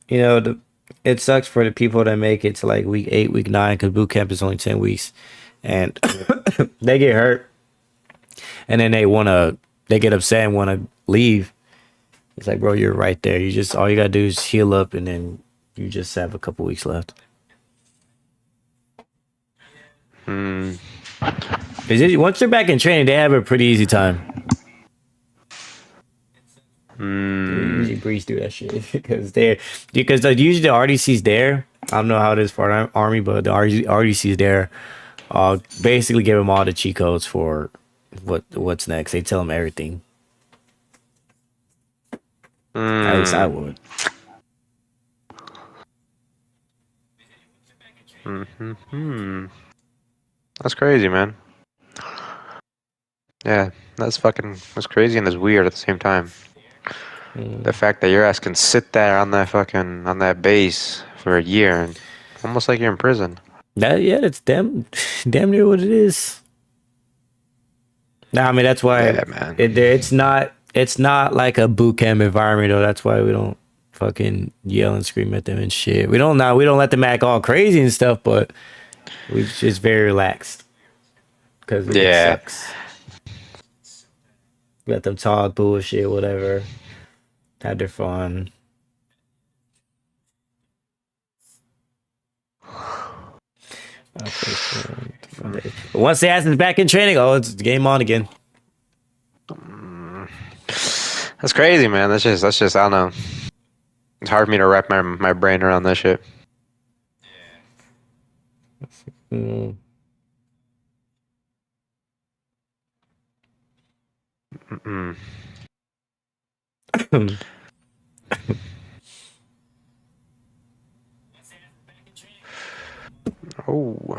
it sucks for the people that make it to like week 8, week 9, because boot camp is only 10 weeks, and they get hurt, and then they get upset and want to leave. It's like, bro, you're right there. All you gotta do is heal up, and then you just have a couple weeks left. Once they're back in training, they have a pretty easy time. They usually breeze through that shit because usually the RDC's there. I don't know how it is for our army, but the RDC's there. Basically give them all the cheat codes for what's next. They tell them everything. At least I would. That's crazy, man. Yeah, that's crazy and it's weird at the same time. The fact that your ass can sit there on that base for a year and almost like you're in prison. That's damn near what it is. Nah, I mean that's why Yeah, man. It's not like a boot camp environment though. That's why we don't fucking yell and scream at them and shit. We don't let them act all crazy and stuff, but we just very relaxed because it sucks. Let them talk bullshit, whatever. Have their fun. But once the ass is back in training, it's game on again. That's crazy, man. That's just I don't know. It's hard for me to wrap my brain around that shit. Mm. Oh.